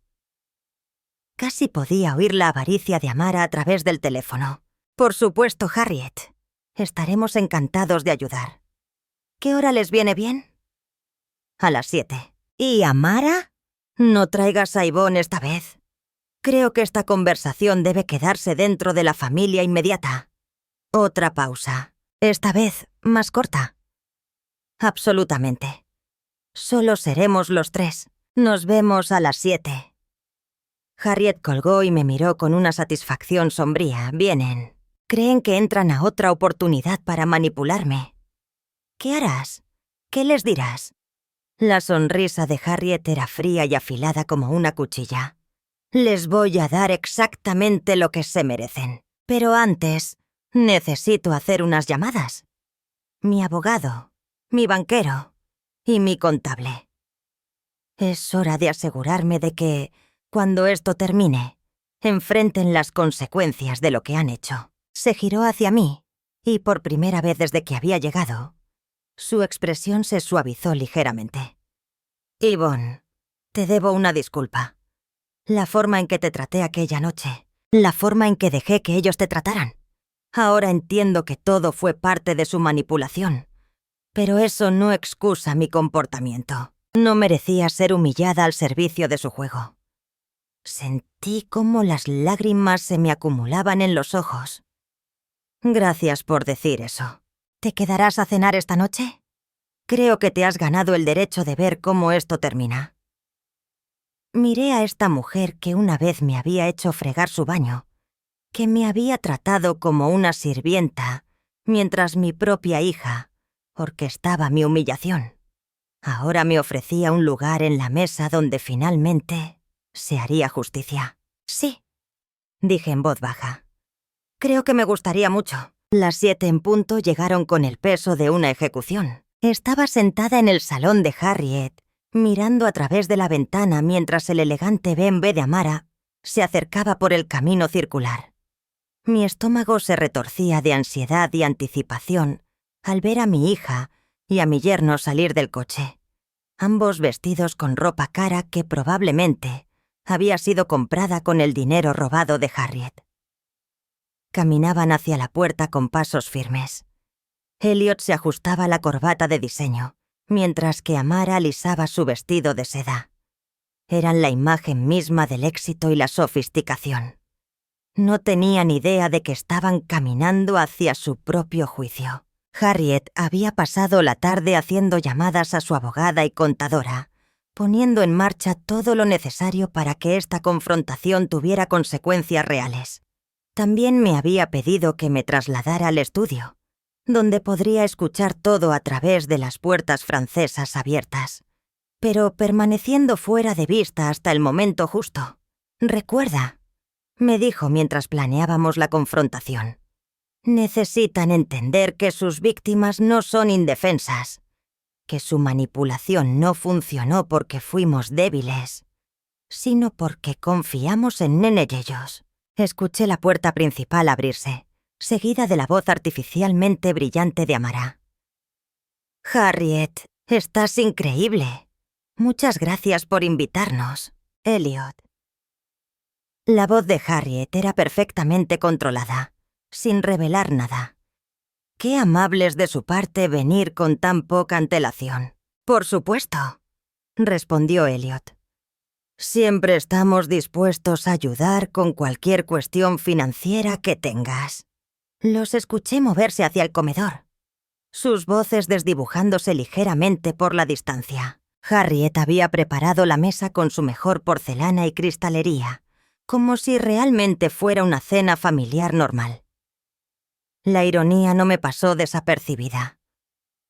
Casi podía oír la avaricia de Amara a través del teléfono. Por supuesto, Harriet. Estaremos encantados de ayudar. ¿Qué hora les viene bien? A las 7. ¿Y Amara? No traigas a Yvonne esta vez. Creo que esta conversación debe quedarse dentro de la familia inmediata. Otra pausa. Esta vez más corta. Absolutamente. Solo seremos los 3. Nos vemos a las 7. Harriet colgó y me miró con una satisfacción sombría. Vienen. Creen que entran a otra oportunidad para manipularme. ¿Qué harás? ¿Qué les dirás? La sonrisa de Harriet era fría y afilada como una cuchilla. Les voy a dar exactamente lo que se merecen. Pero antes, necesito hacer unas llamadas. Mi abogado, mi banquero y mi contable. Es hora de asegurarme de que, cuando esto termine, enfrenten las consecuencias de lo que han hecho. Se giró hacia mí, y por primera vez desde que había llegado, su expresión se suavizó ligeramente. Yvonne, te debo una disculpa. La forma en que te traté aquella noche, la forma en que dejé que ellos te trataran. Ahora entiendo que todo fue parte de su manipulación, pero eso no excusa mi comportamiento. No merecía ser humillada al servicio de su juego. Sentí cómo las lágrimas se me acumulaban en los ojos. Gracias por decir eso. ¿Te quedarás a cenar esta noche? Creo que te has ganado el derecho de ver cómo esto termina. Miré a esta mujer que una vez me había hecho fregar su baño, que me había tratado como una sirvienta, mientras mi propia hija orquestaba mi humillación. Ahora me ofrecía un lugar en la mesa donde finalmente se haría justicia. Sí, dije en voz baja. Creo que me gustaría mucho. Las 7 en punto llegaron con el peso de una ejecución. Estaba sentada en el salón de Harriet, mirando a través de la ventana mientras el elegante BMW de Amara se acercaba por el camino circular. Mi estómago se retorcía de ansiedad y anticipación al ver a mi hija y a mi yerno salir del coche, ambos vestidos con ropa cara que probablemente había sido comprada con el dinero robado de Harriet. Caminaban hacia la puerta con pasos firmes. Elliot se ajustaba la corbata de diseño, mientras que Amara alisaba su vestido de seda. Eran la imagen misma del éxito y la sofisticación. No tenían idea de que estaban caminando hacia su propio juicio. Harriet había pasado la tarde haciendo llamadas a su abogada y contadora, poniendo en marcha todo lo necesario para que esta confrontación tuviera consecuencias reales. También me había pedido que me trasladara al estudio, donde podría escuchar todo a través de las puertas francesas abiertas, pero permaneciendo fuera de vista hasta el momento justo. «Recuerda», me dijo mientras planeábamos la confrontación, «necesitan entender que sus víctimas no son indefensas, que su manipulación no funcionó porque fuimos débiles, sino porque confiamos en ellos». Escuché la puerta principal abrirse, seguida de la voz artificialmente brillante de Amara. «Harriet, estás increíble. Muchas gracias por invitarnos, Elliot». La voz de Harriet era perfectamente controlada, sin revelar nada. Qué amables de su parte venir con tan poca antelación. «Por supuesto», respondió Elliot. «Siempre estamos dispuestos a ayudar con cualquier cuestión financiera que tengas». Los escuché moverse hacia el comedor, sus voces desdibujándose ligeramente por la distancia. Harriet había preparado la mesa con su mejor porcelana y cristalería, como si realmente fuera una cena familiar normal. La ironía no me pasó desapercibida.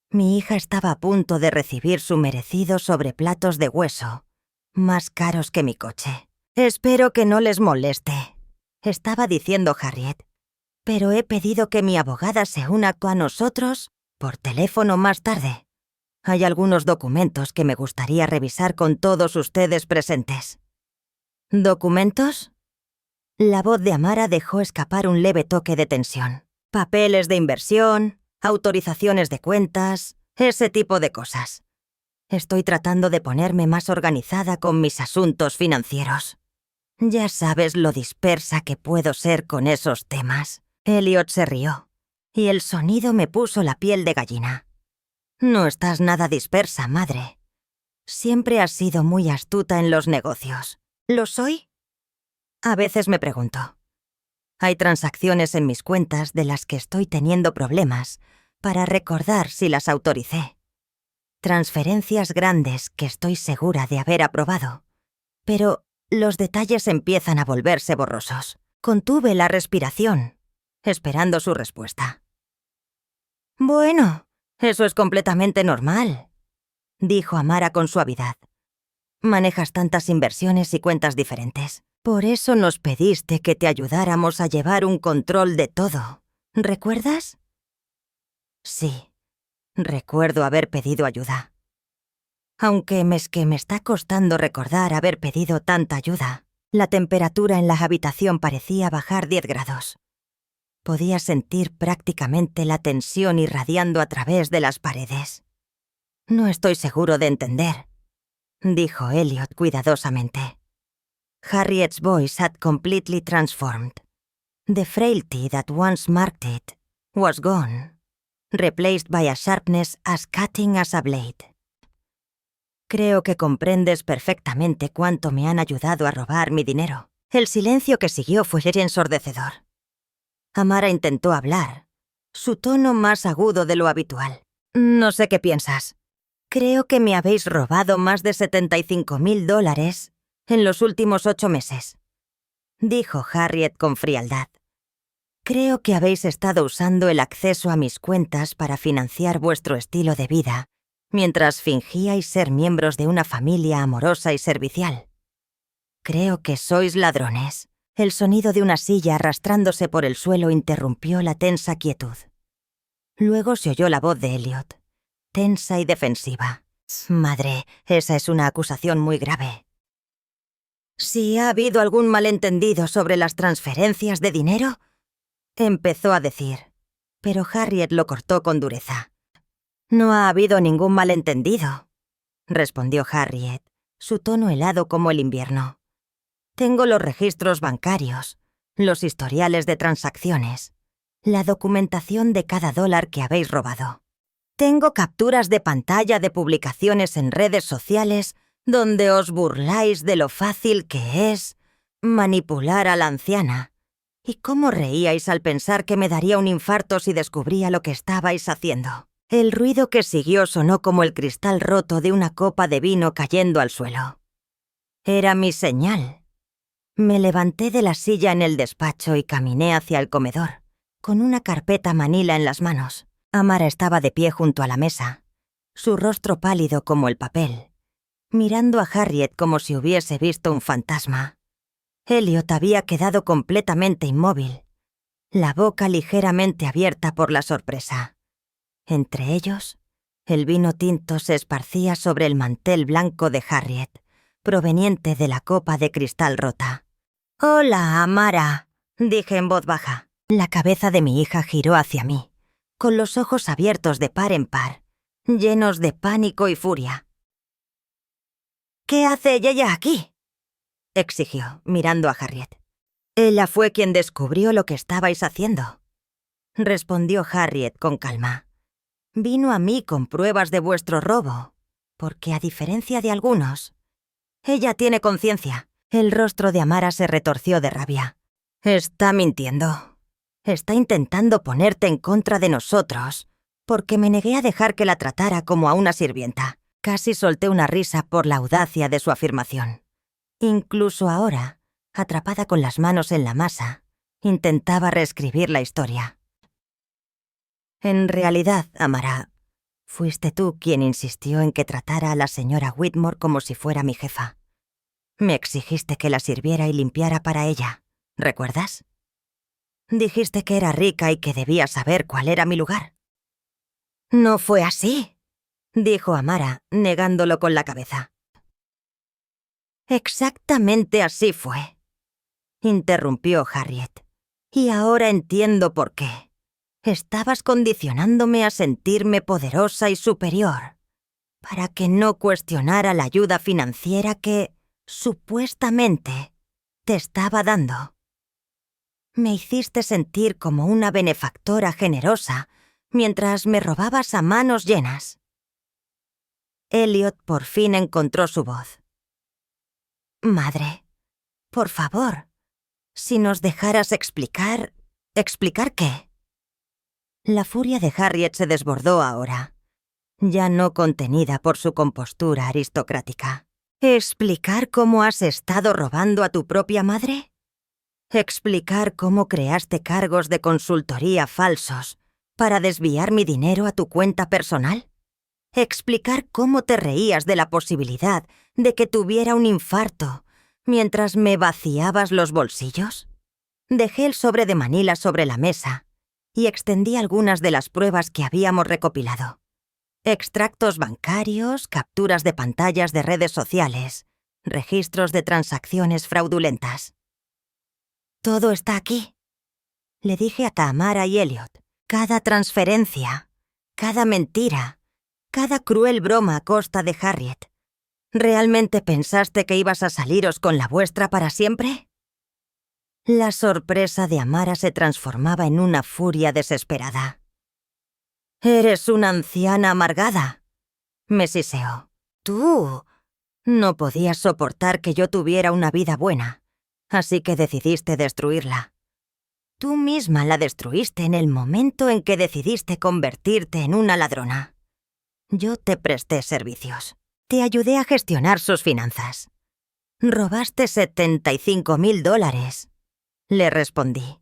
Mi hija estaba a punto de recibir su merecido sobreplatos de hueso, más caros que mi coche. «Espero que no les moleste», estaba diciendo Harriet, «pero he pedido que mi abogada se una a nosotros por teléfono más tarde. Hay algunos documentos que me gustaría revisar con todos ustedes presentes». «¿Documentos?». La voz de Amara dejó escapar un leve toque de tensión. «Papeles de inversión, autorizaciones de cuentas, ese tipo de cosas. Estoy tratando de ponerme más organizada con mis asuntos financieros. Ya sabes lo dispersa que puedo ser con esos temas». Elliot se rió, y el sonido me puso la piel de gallina. «No estás nada dispersa, madre. Siempre has sido muy astuta en los negocios». «¿Lo soy?». A veces me pregunto. Hay transacciones en mis cuentas de las que estoy teniendo problemas para recordar si las autoricé. Transferencias grandes que estoy segura de haber aprobado. Pero los detalles empiezan a volverse borrosos. Contuve la respiración, esperando su respuesta. «Bueno, eso es completamente normal», dijo Amara con suavidad. «Manejas tantas inversiones y cuentas diferentes. Por eso nos pediste que te ayudáramos a llevar un control de todo. ¿Recuerdas?». Sí, recuerdo haber pedido ayuda. Aunque me está costando recordar haber pedido tanta ayuda. La temperatura en la habitación parecía bajar 10 grados. Podía sentir prácticamente la tensión irradiando a través de las paredes. «No estoy seguro de entender», dijo Elliot cuidadosamente. Harriet's voice had completely transformed. The frailty that once marked it was gone, replaced by a sharpness as cutting as a blade. «Creo que comprendes perfectamente cuánto me han ayudado a robar mi dinero». El silencio que siguió fue ensordecedor. Amara intentó hablar, su tono más agudo de lo habitual. «No sé qué piensas. Creo que me habéis robado más de $75,000 en los últimos 8 meses», dijo Harriet con frialdad. «Creo que habéis estado usando el acceso a mis cuentas para financiar vuestro estilo de vida, mientras fingíais ser miembros de una familia amorosa y servicial. Creo que sois ladrones». El sonido de una silla arrastrándose por el suelo interrumpió la tensa quietud. Luego se oyó la voz de Elliot, tensa y defensiva. «Madre, esa es una acusación muy grave. Si ha habido algún malentendido sobre las transferencias de dinero», empezó a decir, pero Harriet lo cortó con dureza. «No ha habido ningún malentendido», respondió Harriet, su tono helado como el invierno. «Tengo los registros bancarios, los historiales de transacciones, la documentación de cada dólar que habéis robado. Tengo capturas de pantalla de publicaciones en redes sociales donde os burláis de lo fácil que es manipular a la anciana y cómo reíais al pensar que me daría un infarto si descubría lo que estabais haciendo. El ruido que siguió sonó como el cristal roto de una copa de vino cayendo al suelo. Era mi señal. Me levanté de la silla en el despacho y caminé hacia el comedor, con una carpeta manila en las manos. Amara estaba de pie junto a la mesa, su rostro pálido como el papel, mirando a Harriet como si hubiese visto un fantasma. Elliot había quedado completamente inmóvil, la boca ligeramente abierta por la sorpresa. Entre ellos, el vino tinto se esparcía sobre el mantel blanco de Harriet, proveniente de la copa de cristal rota. «Hola, Amara», dije en voz baja. La cabeza de mi hija giró hacia mí, con los ojos abiertos de par en par, llenos de pánico y furia. «¿Qué hace ella aquí?», exigió, mirando a Harriet. «Ella fue quien descubrió lo que estabais haciendo», respondió Harriet con calma. «Vino a mí con pruebas de vuestro robo, porque a diferencia de algunos, ella tiene conciencia». El rostro de Amara se retorció de rabia. «Está mintiendo. Está intentando ponerte en contra de nosotros, porque me negué a dejar que la tratara como a una sirvienta». Casi solté una risa por la audacia de su afirmación. Incluso ahora, atrapada con las manos en la masa, intentaba reescribir la historia. «En realidad, Amara, fuiste tú quien insistió en que tratara a la señora Whitmore como si fuera mi jefa. Me exigiste que la sirviera y limpiara para ella, ¿recuerdas? Dijiste que era rica y que debía saber cuál era mi lugar». «No fue así», dijo Amara, negándolo con la cabeza. «Exactamente así fue», interrumpió Harriet. «Y ahora entiendo por qué. Estabas condicionándome a sentirme poderosa y superior, para que no cuestionara la ayuda financiera que, supuestamente, te estaba dando. Me hiciste sentir como una benefactora generosa mientras me robabas a manos llenas». Elliot por fin encontró su voz. «Madre, por favor, si nos dejaras explicar... ¿Explicar qué?». La furia de Harriet se desbordó ahora, ya no contenida por su compostura aristocrática. ¿Explicar cómo has estado robando a tu propia madre? ¿Explicar cómo creaste cargos de consultoría falsos para desviar mi dinero a tu cuenta personal? ¿Explicar cómo te reías de la posibilidad de que tuviera un infarto mientras me vaciabas los bolsillos? Dejé el sobre de Manila sobre la mesa y extendí algunas de las pruebas que habíamos recopilado. Extractos bancarios, capturas de pantallas de redes sociales, registros de transacciones fraudulentas. «Todo está aquí», le dije a Tamara y Elliot. «Cada transferencia, cada mentira, cada cruel broma a costa de Harriet. ¿Realmente pensaste que ibas a saliros con la vuestra para siempre?». La sorpresa de Amara se transformaba en una furia desesperada. «Eres una anciana amargada», me siseó. «Tú no podías soportar que yo tuviera una vida buena, así que decidiste destruirla. Tú misma la destruiste en el momento en que decidiste convertirte en una ladrona. Yo te presté servicios. Te ayudé a gestionar sus finanzas. Robaste $75,000, le respondí.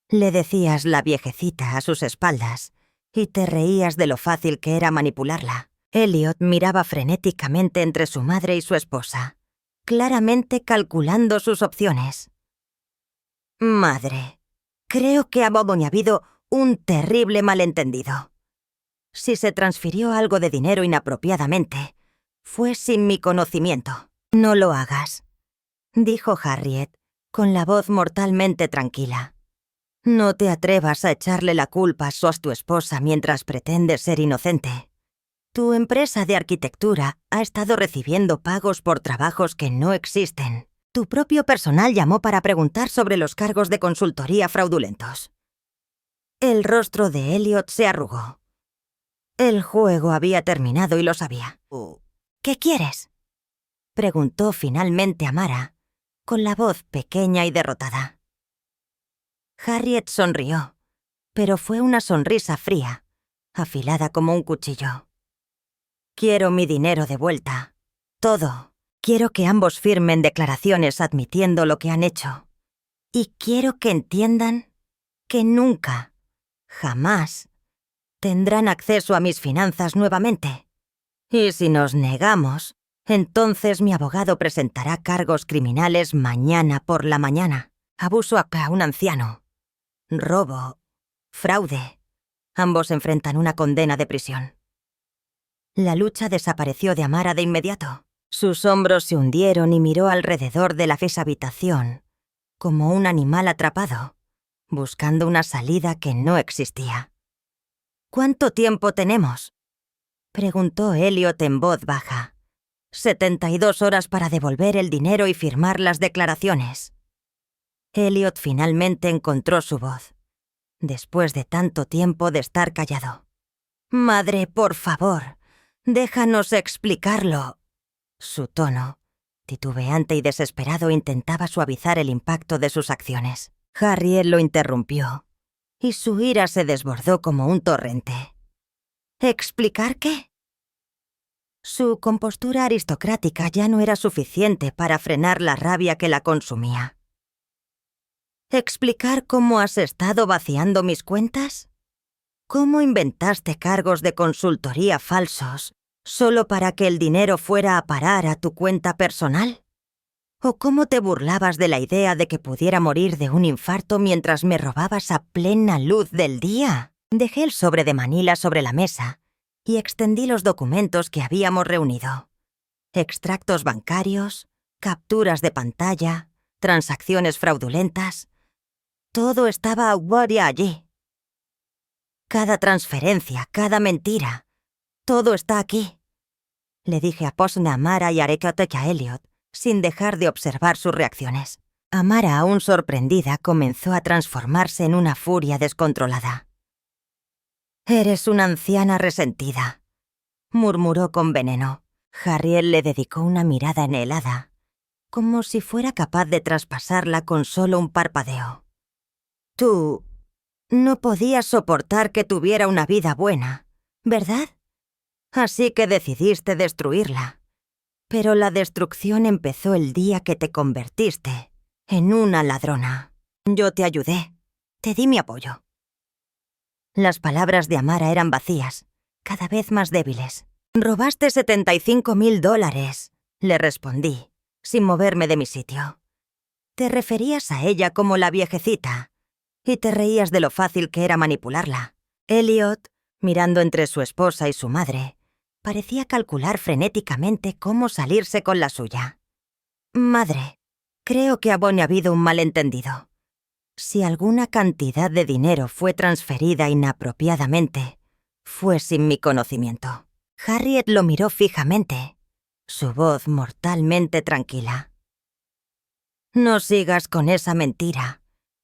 Le decías la viejecita a sus espaldas y te reías de lo fácil que era manipularla. Elliot miraba frenéticamente entre su madre y su esposa, claramente calculando sus opciones. «Madre, creo que ha habido un terrible malentendido. Si se transfirió algo de dinero inapropiadamente, fue sin mi conocimiento». «No lo hagas», dijo Harriet, con la voz mortalmente tranquila. «No te atrevas a echarle la culpa a tu esposa mientras pretendes ser inocente. Tu empresa de arquitectura ha estado recibiendo pagos por trabajos que no existen. Tu propio personal llamó para preguntar sobre los cargos de consultoría fraudulentos. El rostro de Elliot se arrugó. El juego había terminado y lo sabía. ¿Qué quieres?, preguntó finalmente Amara, con la voz pequeña y derrotada. Harriet sonrió, pero fue una sonrisa fría, afilada como un cuchillo. Quiero mi dinero de vuelta. Todo. Quiero que ambos firmen declaraciones admitiendo lo que han hecho. Y quiero que entiendan que nunca, jamás, tendrán acceso a mis finanzas nuevamente. Y si nos negamos, entonces mi abogado presentará cargos criminales mañana por la mañana. Abuso a un anciano. Robo. Fraude. Ambos enfrentan una condena de prisión. La lucha desapareció de Amara de inmediato. Sus hombros se hundieron y miró alrededor de la habitación, como un animal atrapado, buscando una salida que no existía. ¿Cuánto tiempo tenemos?, preguntó Elliot en voz baja. 72 horas para devolver el dinero y firmar las declaraciones. Elliot finalmente encontró su voz, después de tanto tiempo de estar callado. Madre, por favor, déjanos explicarlo. Su tono, titubeante y desesperado, intentaba suavizar el impacto de sus acciones. Harriet lo interrumpió, y su ira se desbordó como un torrente. ¿Explicar qué? Su compostura aristocrática ya no era suficiente para frenar la rabia que la consumía. ¿Explicar cómo has estado vaciando mis cuentas? ¿Cómo inventaste cargos de consultoría falsos solo para que el dinero fuera a parar a tu cuenta personal? ¿O cómo te burlabas de la idea de que pudiera morir de un infarto mientras me robabas a plena luz del día? Dejé el sobre de Manila sobre la mesa y extendí los documentos que habíamos reunido. Extractos bancarios, capturas de pantalla, transacciones fraudulentas. Todo estaba allí. Cada transferencia, cada mentira. Todo está aquí. Le dije a Posna, Amara y a Elliot, sin dejar de observar sus reacciones. Amara, aún sorprendida, comenzó a transformarse en una furia descontrolada. «Eres una anciana resentida», murmuró con veneno. Harriet le dedicó una mirada enhelada, como si fuera capaz de traspasarla con solo un parpadeo. «Tú no podías soportar que tuviera una vida buena, ¿verdad? Así que decidiste destruirla. Pero la destrucción empezó el día que te convertiste en una ladrona. Yo te ayudé, te di mi apoyo». Las palabras de Amara eran vacías, cada vez más débiles. «Robaste $75,000, le respondí, sin moverme de mi sitio. Te referías a ella como la viejecita, y te reías de lo fácil que era manipularla». Elliot, mirando entre su esposa y su madre, parecía calcular frenéticamente cómo salirse con la suya. «Madre, creo que ha habido un malentendido. Si alguna cantidad de dinero fue transferida inapropiadamente, fue sin mi conocimiento». Harriet lo miró fijamente, su voz mortalmente tranquila. «No sigas con esa mentira.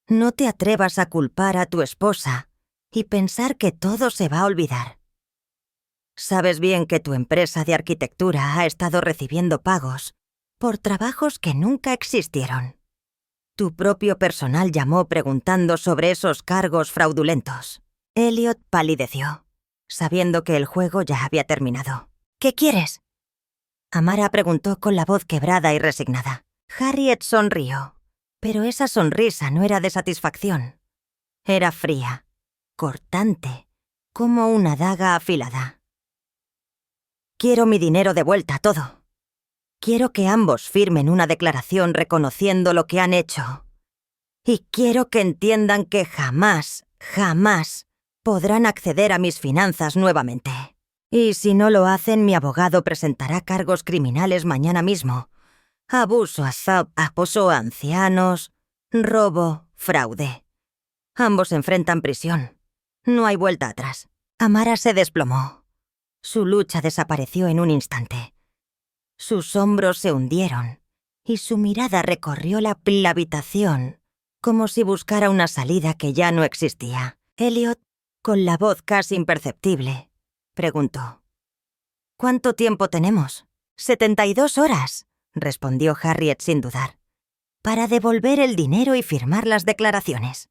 No te atrevas a culpar a tu esposa y pensar que todo se va a olvidar. Sabes bien que tu empresa de arquitectura ha estado recibiendo pagos por trabajos que nunca existieron. Tu propio personal llamó preguntando sobre esos cargos fraudulentos». Elliot palideció, sabiendo que el juego ya había terminado. «¿Qué quieres?», Amara preguntó con la voz quebrada y resignada. Harriet sonrió, pero esa sonrisa no era de satisfacción. Era fría, cortante, como una daga afilada. «Quiero mi dinero de vuelta, todo. Quiero que ambos firmen una declaración reconociendo lo que han hecho. Y quiero que entiendan que jamás, jamás podrán acceder a mis finanzas nuevamente. Y si no lo hacen, mi abogado presentará cargos criminales mañana mismo. Abuso a ancianos, robo, fraude. Ambos enfrentan prisión. No hay vuelta atrás». Amara se desplomó. Su lucha desapareció en un instante. Sus hombros se hundieron y su mirada recorrió la habitación como si buscara una salida que ya no existía. Elliot, con la voz casi imperceptible, preguntó: «¿Cuánto tiempo tenemos?» «72 horas», respondió Harriet sin dudar, «para devolver el dinero y firmar las declaraciones».